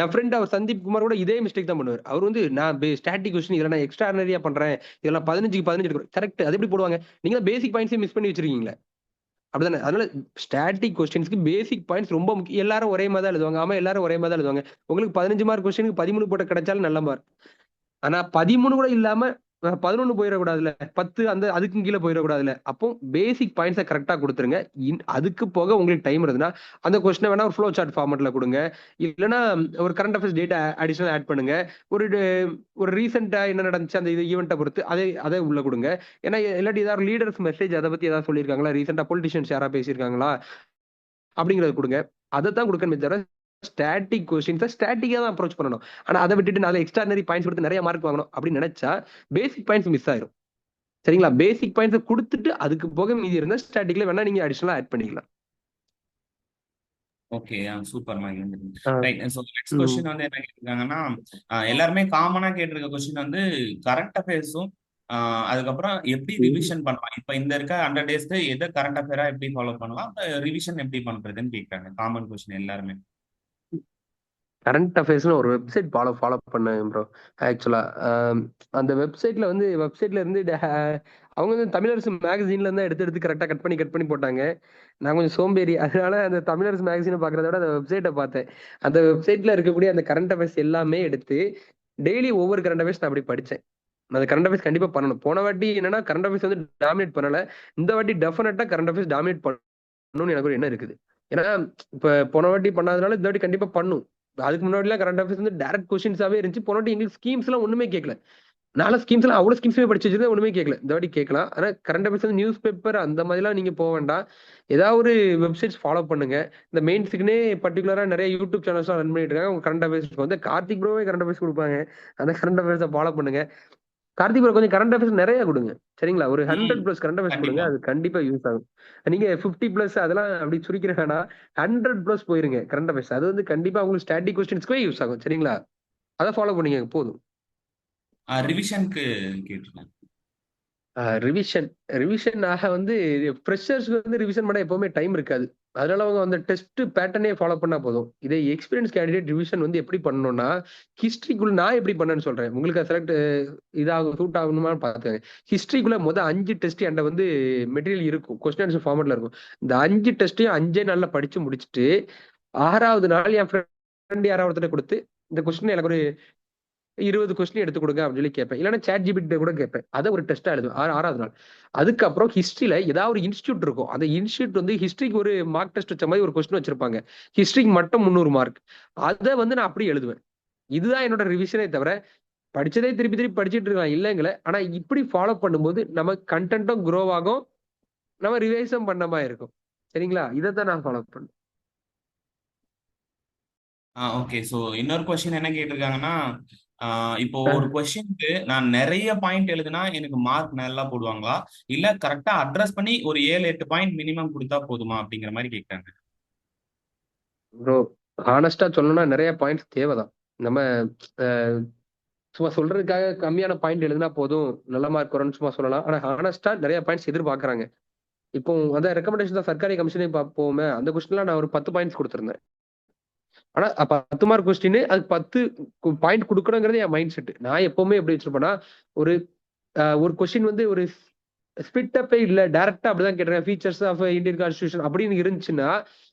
என் ஃப்ரெண்ட் அவர் சந்தீப் குமார் கூட இதே மிஸ்டேக் தான் பண்ணுவார். அவர் வந்து நான் ஸ்டாட்டிக் கொஸ்டின் இதெல்லாம் நான் எக்ஸ்ட்ராடனரியா பண்றேன், இதெல்லாம் 15க்கு 15 எடுக்கிறேன். கரெக்ட். அது எப்படி போடுவாங்க? நீங்க பேசிக் பாயிண்ட்ஸே மிஸ் பண்ணி வச்சிருக்கீங்களே. அப்படிதானே? அதனால ஸ்டாட்டிக் கொஸ்டின்ஸ்க்கு பேசிக் பாயிண்ட்ஸ் ரொம்ப முக்கியம். எல்லாரும் ஒரே மாதிரி தான் எழுதுவாங்க. ஆமா, எல்லாரும் ஒரே மாதிரி தான் எழுதுவாங்க. உங்களுக்கு 15 மார்க் கொஸ்டினுக்கு 13 போட்டு கிடைச்சாலும் நல்ல மார்க். ஆனா 13 கூட இல்லாம 11 போயிடக்கூடாதுல்ல, 10 அந்த அதுக்கும் கீழே போயிடக்கூடாதுல்ல. அப்போ பேசிக் பாயிண்ட்ஸை கரெக்டா கொடுத்துருங்க. அதுக்கு போக உங்களுக்கு டைம் இருந்ததுன்னா அந்த கொஸ்டினை வேணா ஒரு ஃப்ளோ சார்ட் ஃபார்மெட்ல கொடுங்க. இல்லைன்னா ஒரு current affairs data additional add பண்ணுங்க. ஒரு ஒரு ரீசெண்டா என்ன நடந்துச்சு அந்த இது ஈவெண்ட்டை பொறுத்து அதை உள்ள கொடுங்க. ஏன்னா இல்லாட்டி ஏதாவது லீடர்ஸ் மெசேஜ் அதை பத்தி ஏதாவது சொல்லியிருக்காங்களா, ரீசெண்டா பொலிட்டிஷியன்ஸ் யாரா பேசியிருக்காங்களா அப்படிங்கறத கொடுங்க. அதை தான் கொடுக்கணுமே தவிர ஸ்டாட்டிக் கொஸ்டின்ஸை ஸ்டாட்டிக்கா தான் அப்ரோச் பண்ணணும். ஆனா அதை விட்டுட்டு நான் எக்ஸ்ட்ரானரி பாயிண்ட்ஸ் கொடுத்து நிறைய மார்க் வாங்கணும் அப்படின்னு நினைச்சா பேசிக் பாயிண்ட்ஸ் மிஸ் ஆயிரும். சரிங்களா? பேசிக் பாயிண்ட்ஸ் கொடுத்துட்டு அதுக்கு போக மீதி இருந்தா ஸ்டாட்டிக்ல வேணா நீங்க அடிஷனலா ஆட் பண்ணிக்கலாம். Okay super Mahendran. Ah. Right. So next hmm. Question வந்து என்ன கேட்டிருக்காங்கன்னா, எல்லாருமே காமனா கேட்டிருக்க கொஸ்டின் வந்து கரண்ட் அஃபேர்ஸும் அதுக்கப்புறம் எப்படி ம். ரிவிஷன் பண்ணலாம். இப்ப இந்த இருக்க 100 டேஸ்க்கு எதை கரண்ட் அஃபேரா எப்படி ஃபாலோ பண்ணலாம், ரிவிஷன் எப்படி பண்றதுன்னு கேட்கறாங்க. காமன் கொஸ்டின் எல்லாருமே. கரண்ட் அஃபேர்ஸ்னு ஒரு வெப்சைட் ஃபாலோ பண்ணேன் ப்ரோ. ஆக்சுவலா அந்த வெப்சைட்ல இருந்து அவங்க வந்து தமிழரசு மேகசின்ல இருந்தா எடுத்து எடுத்து கரெக்டா கட் பண்ணி போட்டாங்க. நான் கொஞ்சம் சோம்பேறி, அதனால அந்த தமிழரசு மேகசினை பாக்குறத விட அந்த வெப்சைட்டை பார்த்தேன். அந்த வெப்சைட்ல இருக்கக்கூடிய அந்த கரண்ட் அஃபேர்ஸ் எல்லாமே எடுத்து டெய்லி ஒவ்வொரு கரண்ட் அஃபேர்ஸ் நான் அப்படி படிச்சேன். அந்த கரண்ட் அஃபேர்ஸ் கண்டிப்பா பண்ணணும். போன வாட்டி என்னன்னா கரண்ட் அஃபேர்ஸ் வந்து டாமினேட் பண்ணல. இந்த வாட்டி டெஃபினட்டா கரண்ட் அஃபேர்ஸ் டாமினேட் பண்ணணும்னு எனக்கு ஒரு எண்ணம் இருக்குது. ஏன்னா இப்ப போன வாட்டி பண்ணாதனால இந்த வாட்டி கண்டிப்பா பண்ணும். அதுக்கு முன்னாடி கரண்ட் அஃபேர்ஸ் வந்து டைரக்ட் கொஸ்டின்ஸாவே இருந்துச்சு. போன வாட்டி எங்களுக்கு ஸ்கீம்ஸ் எல்லாம் ஒண்ணுமே கேட்கல. நாலு ஸ்கீம்ஸ் எல்லாம் அவ்வளவு ஸ்கீம்ஸே படிச்சு வச்சிருந்தேன், ஒண்ணுமே கேட்கல. இந்த வாட்டி கேட்கலாம். ஆனா கரண்ட் அஃபேர்ஸ் வந்து நியூஸ் பேப்பர் அந்த மாதிரிலாம் நீங்க போக வேண்டாம். ஏதாவது ஒரு வெப்சைட்ஸ் ஃபாலோ பண்ணுங்க. இந்த மெயின்ஸுக்குன்னே பர்டிகுலரா நிறைய யூடியூப் சேனல்ஸ் ரன் பண்ணிட்டு இருக்காங்க. உங்க கரண்ட் அஃபேர்ஸ் வந்து கார்த்திக் ப்ரோவே கரண்ட் அஃபேர்ஸ் கொடுப்பாங்க. அந்த கரண்ட் அஃபேர்ஸை ஃபாலோ பண்ணுங்க. கார்த்திக் ப்ரோ கொஞ்சம் கரண்ட் அஃபேர்ஸ் நிறைய கொடுங்க. சரிங்களா? ஒரு 100+ கரண்ட் அஃபேர்ஸ் கொடுங்க. கண்டிப்பா. அது கண்டிப்பா யூஸ் ஆகும். நீங்க 50+ அதெல்லாம் அப்படி சுருக்கிற வேணாம். 100+ போயிருங்க கரண்ட் அஃபேர்ஸ். அது வந்து கண்டிப்பா உங்களுக்கு ஸ்டாட்டிக் கொஸ்டின்ஸ்க்கே யூஸ் ஆகும். சரிங்களா? அதை ஃபாலோ பண்ணீங்க போதும். ரிவிஷனுக்கு கேட்டிருக்கேன். ரிவிஷன் ரிவிஷன் ஆக வந்து ஃப்ரெஷர்ஸ்க்கு வந்து ரிவிஷன் பண்ண எப்பவுமே டைம் இருக்காது. அதனால அவங்க அந்த டெஸ்ட் பேட்டர்னே ஃபாலோ பண்ணா போதும். இதே எக்ஸ்பீரியன்ஸ் கேண்டிடேட் ரிவிஷன் வந்து எப்படி பண்ணணும்னா, ஹிஸ்டரிக்குள்ள நான் எப்படி பண்ணேன்னு சொல்றேன். உங்களுக்கு செலக்ட் இதாகும் சூட் ஆகணுமா பாத்துக்கங்க. ஹிஸ்டரிக்குள்ள 5 டெஸ்ட் என்கிட்ட வந்து மெட்டீரியல் இருக்கும். கொஸ்டின் ஆன்சர் ஃபார்மட்ல இருக்கும். இந்த 5 டெஸ்ட்டையும் 5 நாள்ல படிச்சு முடிச்சுட்டு 6வது நாள் என் ஃப்ரெண்ட் யாராவது ஒருத்தர் கொடுத்து இந்த கொஸ்டின் எனக்கு ஒரு 20 கொஸ்டின் எடுத்து கொடுங்க அப்படின்னு சொல்லி கேட்பேன். இல்லைன்னா சாட் ஜிபிடி கூட கேட்பேன். அதை ஒரு டெஸ்டா எழுதுவேன் 6வது நாள். அதுக்கப்புறம் ஹிஸ்டரியில ஏதாவது ஒரு இன்ஸ்டியூட் இருக்கும். அந்த இன்ஸ்டியூட் வந்து ஹிஸ்டரிக்கு ஒரு மார்க் டெஸ்ட் வச்ச மாதிரி ஒரு கொஸ்டின் வச்சிருப்பாங்க. ஹிஸ்டரிக்கு மட்டும் 300 மார்க். அதை வந்து நான் அப்படி எழுதுவேன். இதுதான் என்னோட ரிவிஷனே தவிர படிச்சதே திருப்பி திருப்பி படிச்சுட்டு இருக்கலாம் இல்லைங்களே. ஆனா இப்படி ஃபாலோ பண்ணும்போது நம்ம கண்டென்ட்டும் க்ரோ ஆகும், நம்ம ரிவைஸும் பண்ண மாதிரி இருக்கும். சரிங்களா? இதைத்தான் நான் ஃபாலோ பண்ணேன். ஓகே. ஸோ இன்னொரு கொஸ்டின் என்ன கேட்டிருக்காங்கன்னா, இப்போ ஒரு கொஸ்டினுக்கு நான் நிறைய பாயிண்ட் எழுதுனா எனக்கு மார்க் நல்லா போடுவாங்களா, இல்ல கரெக்டா அட்ரஸ் பண்ணி ஒரு 7-8 பாயிண்ட் மினிமம் கொடுத்தா போதுமா அப்படிங்கிற மாதிரி கேட்கறாங்க. ப்ரோ ஹானஸ்டா சொல்லணும்னா நிறைய பாயிண்ட்ஸ் தேவைதான். நம்ம அஹ், சும்மா சொல்றதுக்காக கம்மியான பாயிண்ட் எழுதினா போதும் நல்ல மார்க் வரும்னு சும்மா சொல்லலாம். ஆனா ஹானஸ்டா நிறைய பாயிண்ட்ஸ் எதிர்பார்க்கறாங்க. இப்போ அந்த ரெக்கமெண்டேஷன் தான் சர்க்காரி கமிஷனே பார்ப்போமே, அந்த கொஸ்டின்லாம் நான் ஒரு 10 பாயிண்ட்ஸ் கொடுத்திருந்தேன். ஆனா 10 மார்க் கொஸ்டின், அது 10 பாயிண்ட் கொடுக்கணுங்கிறது என் மைண்ட் செட். நான் எப்பவுமே எப்படி வச்சிருப்பேன்னா, ஒரு ஒரு கொஸ்டின் வந்து ஒரு ஸ்பிட் அப்பே இல்ல, டைரக்டா அப்படிதான் கேட்டிருக்கேன். ஃபீச்சர்ஸ் ஆஃப் இந்தியன் கான்ஸ்டிடியூஷன் அப்படின்னு இருந்துச்சுன்னா,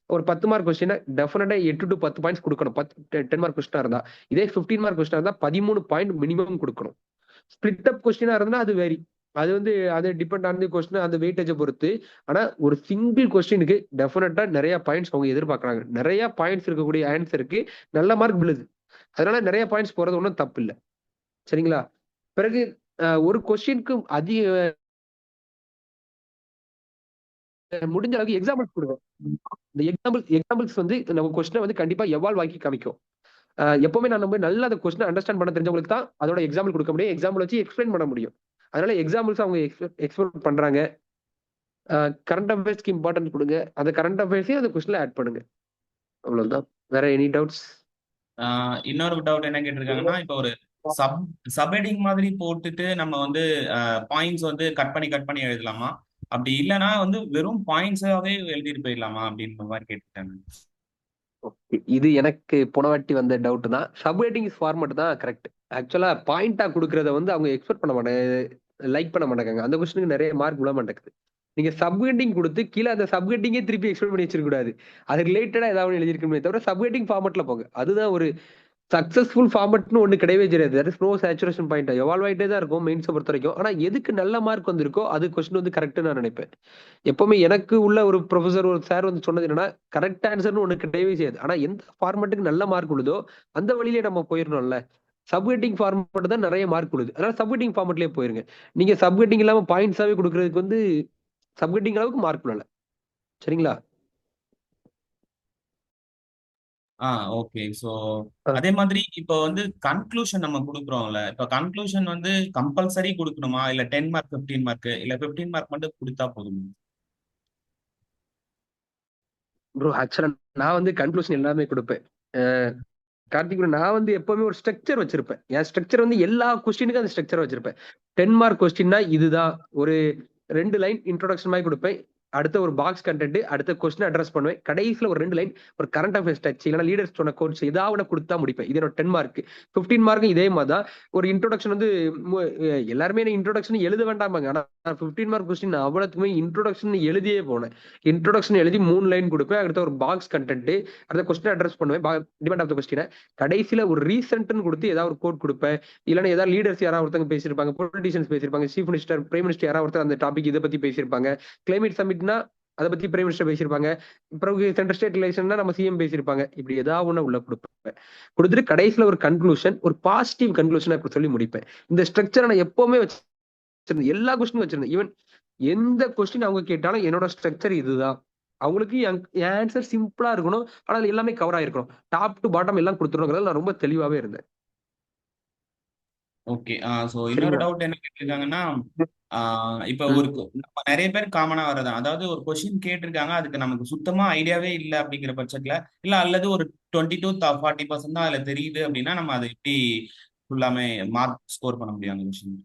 ஒரு 10 மார்க் கொஸ்டின் டெஃபினட்டா 8 டு 10 பாயிண்ட்ஸ் கொடுக்கணும். 10 மார்க் கொஸ்டினா இருந்தா. இதே 15 மார்க் கொஸ்டினா இருந்தா 13 பாயிண்ட் மினிமம் கொடுக்கணும். ஸ்பிளிட் அப் கொஸ்டினா இருந்தா அது வேரி. அது வந்து அது டிபெண்ட் ஆன் தி கொஸ்டின், அந்த வெயிட்டேஜை பொறுத்து. ஆனா ஒரு சிங்கிள் கொஸ்டினுக்கு டெஃபினட்டா நிறைய பாயிண்ட்ஸ் அவங்க எதிர்பார்க்கறாங்க. நிறைய பாயிண்ட்ஸ் இருக்கக்கூடிய ஆன்சருக்கு நல்ல மார்க் விழுது. அதனால நிறைய பாயிண்ட்ஸ் போறது ஒன்றும் தப்பு இல்லை. சரிங்களா? பிறகு ஒரு கொஸ்டினுக்கு அதிக முடிஞ்ச அளவுக்கு எக்ஸாம்பிள்ஸ் கொடுங்க. இந்த எக்ஸாம்பிள்ஸ் வந்து நம்ம கொஸ்டினை வந்து கண்டிப்பா எவால்வ் ஆக்கி காமிக்கும். எப்பவுமே நான் நம்ம நல்லா அந்த கொஸ்டின் அண்டர்ஸ்டாண்ட் பண்ண தெரிஞ்சவங்களுக்கு தான் அதோட எக்ஸாம்பிள் கொடுக்க முடியும். எக்ஸாம்பிள் வச்சு எக்ஸ்பிளைன் பண்ண முடியும். அதனால எக்ஸாம்பிள்ஸ் அவங்க எக்ஸ்பிளைன் பண்றாங்க. கரண்ட் அஃபேர்ஸ்க்கு இம்பார்ட்டன்ஸ் கொடுங்க. அந்த கரண்ட் அஃபேர்ஸையும் அந்த கொஸ்டின்ல ஆட் பண்ணுங்க. அவ்வளவுதான். வேற எனி டவுட்ஸ்? இன்னொரு டவுட் என்ன கேட்டிருக்காங்கன்னா, இப்போ ஒரு சப் சப்ஹெட்டிங் மாதிரி போட்டுட்டு நம்ம வந்து பாயிண்ட்ஸ் வந்து கட் பண்ணி எழுதலாமா, அப்படி இல்லைன்னா வந்து வெறும் பாயிண்ட்ஸாவே எழுதிட்டு போயிடலாமா அப்படின்ற மாதிரி கேட்டுட்டாங்க. இது எனக்கு போன வாட்டி வந்த டவுட் தான். சப்ஹெட்டிங் ஃபார்மட் தான் கரெக்ட். ஆக்சுவலா பாயிண்டா கொடுக்கறத வந்து அவங்க எக்ஸ்பெக்ட் பண்ண மாட்டாங்க, லைக் பண்ண மாட்டாங்க. அந்த கொஸ்டினுக்கு நிறைய மார்க் விழ மாட்டேங்குது. நீங்க சப்ஹெட்டிங் கொடுத்து கீழே அந்த சப்ஹெட்டிங்கே திருப்பி எக்ஸ்பிளைன் பண்ணி வச்சிருக்க கூடாது. அது ரிலேட்டடா ஏதாவது எழுதிருக்கணுமே தவிர சப்ஹெட்டிங் ஃபார்மட்ல போங்க. அதுதான் ஒரு சக்சஸ்ஃபுல் ஃபார்மட்னு ஒண்ணு கிடையவே கிடையாது. That is no saturation point. Evolve ஆயிட்டே தான் இருக்கும் மெயின்ஸை பொறுத்த வரைக்கும். ஆனா எதுக்கு நல்ல மார்க் வந்திருக்கோ அது கொஸ்டின் வந்து கரெக்ட் நான் நினைப்பேன். எப்பவுமே எனக்கு உள்ள ஒரு ப்ரொஃபசர், ஒரு சார் வந்து சொன்னது என்னன்னா, கரெக்ட் ஆன்சர்னு ஒண்ணு கிடையவே செய்யாது. ஆனா எந்த ஃபார்மட்டுக்கு நல்ல மார்க் விழுதோ அந்த வழியிலே நம்ம போயிடணும்ல. சப்ஹெட்டிங் ஃபார்மட் தான் நிறைய மார்க் விழுது. அதனால சப்ஹெட்டிங் ஃபார்மட்லயே போயிருங்க. நீங்க சப்ஹெட்டிங் இல்லாம பாயிண்ட்ஸாவே கொடுக்கறதுக்கு வந்து சப்ஹெட்டிங் அளவுக்கு மார்க் விழல. சரிங்களா? ஓகே. ஸோ அதே மாதிரி இப்போ வந்து கன்க்ளூஷன் நம்ம கொடுக்குறோம்ல, இப்போ கன்க்ளூஷன் வந்து கம்பல்சரி கொடுக்கணுமா, இல்ல 10 மார்க் 15 மார்க், இல்ல 15 மார்க் மட்டும் கொடுத்தா போதுமா? ப்ரோ ஆக்சுவலா நான் வந்து கன்க்ளூஷன் எல்லாமே கொடுப்பேன். கார்த்திக் bro, நான் வந்து எப்பவுமே ஒரு ஸ்ட்ரக்சர் வச்சிருப்பேன். என் ஸ்ட்ரக்சர் வந்து எல்லா கொஸ்டினுக்கும் அந்த ஸ்ட்ரக்சர் வச்சிருப்பேன். 10 மார்க் கொஸ்டின்னா இதுதான். ஒரு 2 லைன் இன்ட்ரோடக்ஷன் மாதிரி கொடுப்பேன். அடுத்த ஒரு பாக்ஸ் கண்டென்ட், அடுத்த கொஸ்டின் அட்ரஸ் பண்ணுவேன். கடைசியில ஒரு 2 லைன் ஒரு கரண்ட் அஃபேர்ஸ் டச், இல்லைன்னா லீடர்ஸ் சொன்ன கோட்ஸ் ஏதாவது கொடுத்தா முடிப்பேன். இது என்னோட 10 மார்க். 15 மார்க்கும் இதே மாதிரி தான். ஒரு இன்ட்ரோடக்ஷன் வந்து எல்லாருமே இன்ட்ரோடக்ஷன் எழுத வேண்டாமாங்க. ஆனா 15 மார்க் கொஸ்டின் அவ்வளவுக்குமே இன்ட்ரோடக்ஷன் எழுதியே போனேன். இன்ட்ரோடக்ஷன் எழுதி 3 லைன் கொடுப்பேன். அடுத்த ஒரு பாக்ஸ் கண்டென்ட், அடுத்த கொஸ்டின் அட்ரஸ் பண்ணுவேன். Depend of the question. கடைசியில ஒரு ரீசென்ட்னு கொடுத்து ஏதாவது ஒரு கோட் கொடுப்பேன். இல்லைன்னா ஏதாவது லீடர்ஸ் யாராவது ஒருத்தங்க பேசியிருப்பாங்க, பொலிட்டிஷியன்ஸ் பேசியிருப்பாங்க, சீஃப் மினிஸ்டர், பிரைம் மினிஸ்டர் யாராவது ஒருத்தர் அந்த டாபிக் இதை பத்தி பேசியிருப்பாங்க. கிளைமேட் சமிட்னா அதை பத்தி பிரைம் மினிஸ்டர் பேசியிருப்பாங்க. பிறகு சென்ட்ரல் ஸ்டேட் ரிலேஷன்னா நம்ம சிஎம் பேசியிருப்பாங்க. இப்படி ஏதாவது ஒண்ணு உள்ள கொடுப்பேன். கொடுத்துட்டு கடைசியில ஒரு கன்க்ளூஷன், ஒரு பாசிட்டிவ் கன்க்ளூஷனா சொல்லி முடிப்பேன். இந்த ஸ்ட்ரக்சரை நான் எப்பவுமே வச்சிருந்தேன். எல்லா கொஸ்டினும் வச்சிருந்தேன். ஈவன் எந்த கொஸ்டின் அவங்க கேட்டாலும் என்னோட ஸ்ட்ரக்சர் இதுதான். அவங்களுக்கு என் ஆன்சர் சிம்பிளா இருக்கணும். ஆனா அது எல்லாமே கவர் ஆயிருக்கணும். டாப் டு பாட்டம் எல்லாம் கொடுத்துருங்கிறதுல நான் ரொம்ப தெளிவாவே இருந்தேன். ஓகே. ஸோ இன்னொரு சரிங்களா? டவுட் என்ன கேட்டிருக்காங்கன்னா, இப்போ ம். நம்ம நிறைய பேர் காமனா வரதான், அதாவது ஒரு கொஸ்டின் கேட்டிருக்காங்க, அதுக்கு நமக்கு சுத்தமா ஐடியாவே இல்லை அப்படிங்கிற பட்சத்துல, இல்ல அல்லது ஒரு 20 to 40% தான் அதுல தெரியுது அப்படின்னா, நம்ம அதை எப்படி ஃபுல்லாமே மார்க் ஸ்கோர் பண்ண முடியும் அந்த கொஸ்டின்?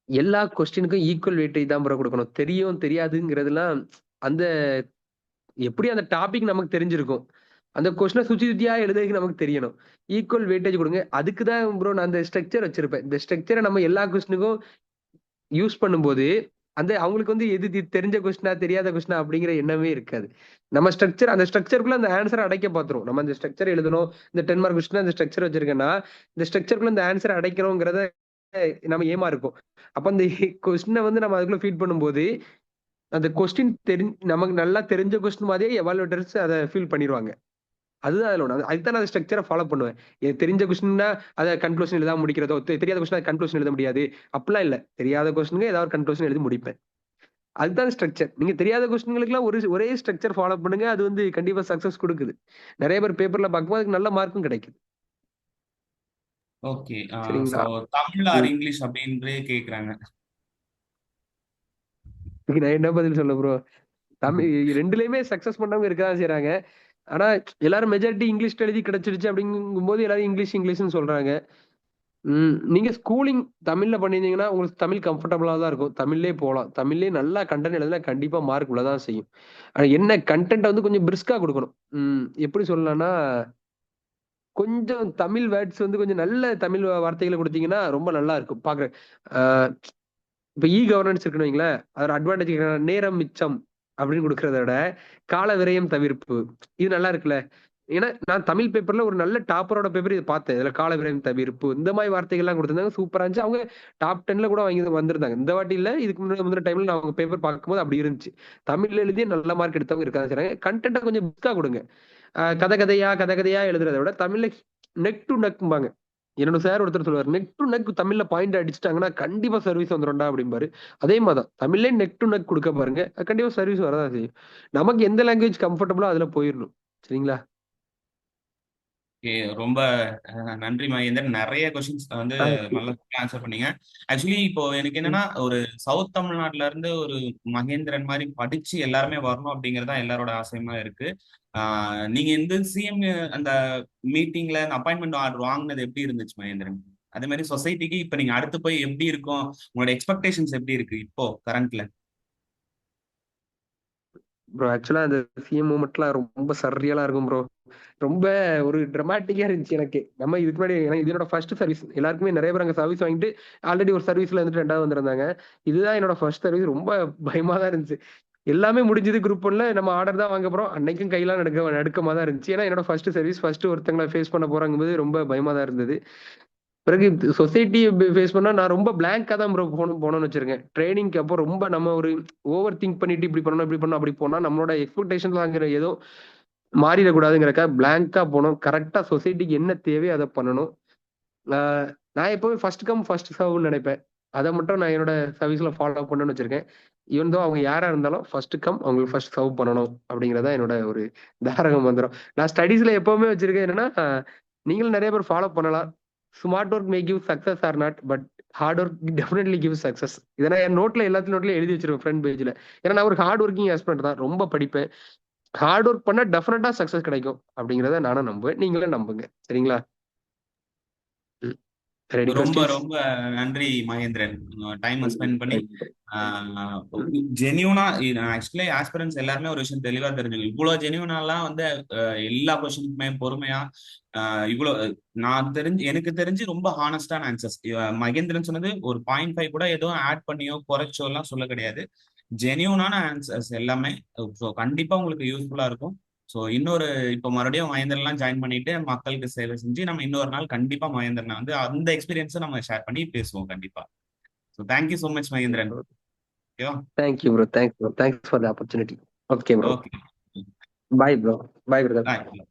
எல்லா கொஸ்டினுக்கும் ஈக்குவல் வெயிட்டேஜ் தான் ப்ரோ கொடுக்கணும். தெரியும் தெரியாதுங்கிறதுலாம் அந்த எப்படி அந்த டாபிக் நமக்கு தெரிஞ்சிருக்கும். அந்த கொஸ்டினை சுத்தி சுத்தியா எழுதுறதுக்கு நமக்கு தெரியணும். ஈக்குவல் வெயிட்டேஜ் கொடுங்க. அதுக்கு தான் ப்ரோ நான் அந்த ஸ்ட்ரக்சர் வச்சிருப்பேன். இந்த ஸ்ட்ரக்சரை நம்ம எல்லா கொஸ்டினுக்கும் யூஸ் பண்ணும்போது அந்த அவங்களுக்கு வந்து எது தெரிஞ்ச கொஸ்டினா தெரியாத கொஸ்டினா அப்படிங்கிற எண்ணமே இருக்காது. நம்ம ஸ்ட்ரக்சர், அந்த ஸ்ட்ரக்சருக்குள்ள அந்த ஆன்சர் அடைக்க பார்த்துரும். நம்ம அந்த ஸ்ட்ரக்சர் எழுதணும். இந்த 10 மார்க் கொஸ்டின் அந்த ஸ்ட்ரக்சர் வச்சிருக்கேன்னா இந்த ஸ்ட்ரக்சருக்குள்ள இந்த ஆன்சர் அடைக்கிறோங்கிறத நம்ம ஏமா இருக்கும். அப்ப அந்த கொஸ்டினை வந்து நம்ம அதுக்குள்ள ஃபீட் பண்ணும்போது அந்த கொஸ்டின் நமக்கு நல்லா தெரிஞ்ச கொஸ்டின் மாதிரியே எவாலுவேட்டர்ஸ் அதை ஃபீல் பண்ணிடுவாங்க. அதுதான் அதுல ஒண்ணு. அதுதான் நான் ஸ்ட்ரக்சரை ஃபாலோ பண்ணுவேன். எனக்கு தெரிஞ்ச கொஸ்டின்னா அதை கன்க்ளூஷன் எழுதாம முடிக்கிறதோ, தெரியாத கொஸ்டின் கன்க்ளூஷன் எழுத முடியாது அப்படிலாம் இல்ல. தெரியாத கொஸ்டினுக்கு ஏதாவது கன்க்ளூஷன் எழுதி முடிப்பேன். அதுதான் ஸ்ட்ரக்சர். நீங்க தெரியாத கொஸ்டின்களுக்குலாம் ஒரே ஸ்ட்ரக்சர் ஃபாலோ பண்ணுங்க. அது வந்து கண்டிப்பா சக்சஸ் கொடுக்குது. நிறைய பேர் பேப்பர்ல பார்க்கும்போது அதுக்கு நல்ல மார்க்கும் கிடைக்குது. ஓகே. ஸோ சரிங்களா? தமிழ் ஆர் ம். இங்கிலீஷ் அப்படின்றே கேட்குறாங்க. இதுக்கு நான் என்ன பதில் சொல்ல ப்ரோ? தமிழ் 2லயுமே சக்சஸ் பண்ணவங்க இருக்கதான் செய்றாங்க. ஆனா எல்லாரும் மெஜாரிட்டி இங்கிலீஷ்ல எழுதி கிடைச்சிருச்சு அப்படிங்கும்போது எல்லாரும் இங்கிலீஷ் இங்கிலீஷ்னு சொல்றாங்க. நீங்க ஸ்கூலிங் தமிழ்ல பண்ணியிருந்தீங்கன்னா, உங்களுக்கு தமிழ் கம்ஃபர்டபுளா தான் இருக்கும். தமிழ்லயே போலாம். தமிழ்லயே நல்லா கன்டென்ட் எழுதுனா கண்டிப்பா மார்க் விழதான் செய்யும். ஆனா என்ன கன்டென்ட்ட வந்து கொஞ்சம் பிரிஸ்கா குடுக்கணும். எப்படி சொல்லலாம்னா, கொஞ்சம் தமிழ் வேர்ட்ஸ் வந்து கொஞ்சம் நல்ல தமிழ் வார்த்தைகள குடுத்தீங்கன்னா, ரொம்ப நல்லா இருக்கும் பாக்க. அ இப்ப கவர்னன்ஸ் இருக்குன்னு வைங்களேன், அதோட அட்வான்டேஜ் என்னன்னா, நேரம் மிச்சம் அப்படின்னு குடுக்கிறத விட, கால விரயம் தவிர்ப்பு. இது நல்லா இருக்குல்ல. ஏன்னா, நான் தமிழ் பேப்பர்ல ஒரு நல்ல டாப்பரோட பேப்பர் இத பார்த்தேன். இதுல கால விரயம் தவிர்ப்பு, இந்த மாரி வார்த்தைகள்லாம் குடுத்திருந்தாங்க. சூப்பரா இருந்துச்சு. அவங்க டாப் 10ல கூட வாங்கி வந்திருந்தாங்க. இந்த வாட்டி இல்ல. இதுக்கு முந்தின டைம்ல நான் அவங்க பேப்பர் பார்க்கும்போது அப்படி இருந்துச்சு. தமிழ்ல எழுதியே நல்ல மார்க் எடுத்தவங்க இருக்கதான் செய்றாங்க. கன்டென்ட்ட கொஞ்சம் பிஸ்கா குடுங்க. கதை கதையா எழுதுறத விட தமிழ்ல நெக் டு நெக்ம்பாங்க. என்னோட சார் ஒருத்தர் சொல்லுவாரு, "நெக் டு நெக் தமிழ்ல பாயிண்ட் அடிச்சுட்டாங்கன்னா, கண்டிப்பா சர்வீஸ் வந்துரும்டா" அப்படிம்பாரு. அதே மாரி தான். தமிழ்லயே நெக் டு நெக் குடுக்க பாருங்க. கண்டிப்பா சர்வீஸ் வரதான் செய்யும். நமக்கு எந்த லாங்குவேஜ் கம்ஃபர்டபுளோ அதுல போயிரணும். சரிங்களா? ஓகே. ரொம்ப நன்றி மகேந்திரன். நிறைய கொஸ்டின்ஸ் வந்து தேங்க்யூ. நல்லா ஆன்சர் பண்ணீங்க. ஆக்சுவலி இப்போ எனக்கு ம். என்னன்னா, ஒரு சவுத் தமிழ்நாட்டுல இருந்து ஒரு மகேந்திரன் மாதிரி படிச்சு எல்லாருமே வரணும் அப்படிங்கிறது தான் எல்லாரோட ஆசையுமா இருக்கு. நீங்க இந்த சிஎம் அந்த மீட்டிங்ல அப்பாயின்மெண்ட் ஆர்டர் வாங்கினது எப்படி இருந்துச்சு மகேந்திரன்? அதே மாதிரி சொசைட்டிக்கு இப்ப நீங்க அடுத்து போய் எப்படி இருக்கும், உங்களோட எக்ஸ்பெக்டேஷன்ஸ் எப்படி இருக்கு இப்போ கரண்ட்ல? ப்ரோ ஆக்சுவலா அந்த சிஎம் மூமெண்ட்லாம் ரொம்ப சர்ரியலா இருக்கும் ப்ரோ. ரொம்ப ஒரு டிராமாட்டிக்கா இருந்துச்சு எனக்கு. நம்ம இதுக்கு முன்னாடி எனக்கு இது என்னோட ஃபர்ஸ்ட் சர்வீஸ். எல்லாருக்குமே நெறைய பேர் அங்க சர்வீஸ் வாங்கிட்டு ஆல்ரெடி ஒரு சர்வீஸ்ல இருந்துட்டு 2வது வந்திருந்தாங்க. இதுதான் என்னோட ஃபர்ஸ்ட் சர்வீஸ். ரொம்ப பயமா தான் இருந்துச்சு. எல்லாமே முடிஞ்சது குரூப் 1ல நம்ம ஆர்டர் தான் வாங்க போறோம். அன்னைக்கும் கையெல்லாம் நடுக்கமா தான் இருந்துச்சு. ஏன்னா என்னோட ஃபர்ஸ்ட் சர்வீஸ். ஃபர்ஸ்ட் ஒருத்தங்கள ஃபேஸ் பண்ண போறாங்கும்போது ரொம்ப பயமா தான் இருந்தது. பிறகு சொசைட்டி ஃபேஸ் பண்ணா நான் ரொம்ப பிளாங்கா தான் ப்ரோ போணும்னு வச்சிருக்கேன். ட்ரெய்னிங்க்கு அப்போ ரொம்ப நம்ம ஒரு ஓவர் திங்க் பண்ணிட்டு இப்படி பண்ணணும், இப்படி பண்ணணும், அப்படி போனா நம்மளோட எக்ஸ்பெக்டேஷன்ஸ்ங்கிற ஏதோ மாறிடக்கூடாதுங்கிறக்காக பிளாங்கா போணும். கரெக்ட்டா சொசைட்டிக்கு என்ன தேவையோ அத பண்ணணும். ஆ நான் எப்பவுமே ஃபர்ஸ்ட் கம் ஃபர்ஸ்ட் சர்வ்ன்னு நெனைப்பேன். அத மட்டும் நான் என்னோட சர்வீஸ்ல ஃபாலோ பண்ணணும்னு வச்சிருக்கேன். ஈவன் தோ அவங்க யாரா இருந்தாலும் ஃபர்ஸ்ட் கம் அவங்களுக்கு ஃபர்ஸ்ட் சர்வ் பண்ணணும் அப்படிங்கிறது தான் என்னோட ஒரு தாரக மந்திரம். நான் ஸ்டடீஸ்ல எப்பவுமே வச்சிருக்கேன் என்னன்னா, நீங்களும் நெறைய பேர் ஃபாலோ பண்ணலாம். Smart work may give success or not. But hard work definitely give success. இத நான் என் நோட்ல எல்லாத்து நோட்லயும் எழுதி வச்சிருவேன் ஃப்ரண்ட் பேஜ்ல. ஏன்னா நான் ஒரு ஹார்ட் ஒர்க்கிங் ஆஸ்பிரண்ட் தான். ரொம்ப படிப்பேன். ஹார்ட் ஒர்க் பண்ணா டெஃபினட்டா சக்சஸ் கிடைக்கும். அப்படிங்கிறத நானும் நம்புவேன். நீங்களும் நம்புங்க. சரிங்களா? ம். ரெடி ரொம்ப கொஸ்டின்ஸ்? ரொம்ப நன்றி மகேந்திரன். டைம் ஸ்பெண்ட் பண்ணி தேங்க் யூ. ம். ஜெனியூனா ஆக்சுவலி ஆஸ்பிரன்ஸ் எல்லாருமே ஒரு விஷயம் தெளிவா தெரிஞ்சுக்கணும். இவ்வளவு ஜெனியூனாலாம் வந்து எல்லா கொஸ்டினுக்குமே பொறுமையா இவ்வளவு நான் தெரிஞ்சு எனக்கு தெரிஞ்சு ரொம்ப ஹானஸ்டான ஆன்சர்ஸ். மகேந்திரன் சொன்னது ஒரு 0.5 கூட எதுவும் ஆட் பண்ணியோ குறைச்சோ எல்லாம் சொல்ல கிடையாது. ஜெனியூனான ஆன்சர்ஸ் எல்லாமே. ஸோ கண்டிப்பா உங்களுக்கு யூஸ்ஃபுல்லா இருக்கும். ஸோ இன்னொரு இப்போ மறுபடியும் மகேந்திரன்லாம் ஜாயின் பண்ணிட்டு மக்களுக்கு சேவை செஞ்சு நம்ம இன்னொரு நாள் கண்டிப்பா மகேந்திரனை வந்து அந்த எக்ஸ்பீரியன்ஸை நம்ம ஷேர் பண்ணி பேசுவோம் கண்டிப்பா. So thank you so much Mahendran. ஓகேவா? Thank you bro. Thanks bro. Thanks for the opportunity. Okay bro. Okay. Bye bro. Bye brother. Bye.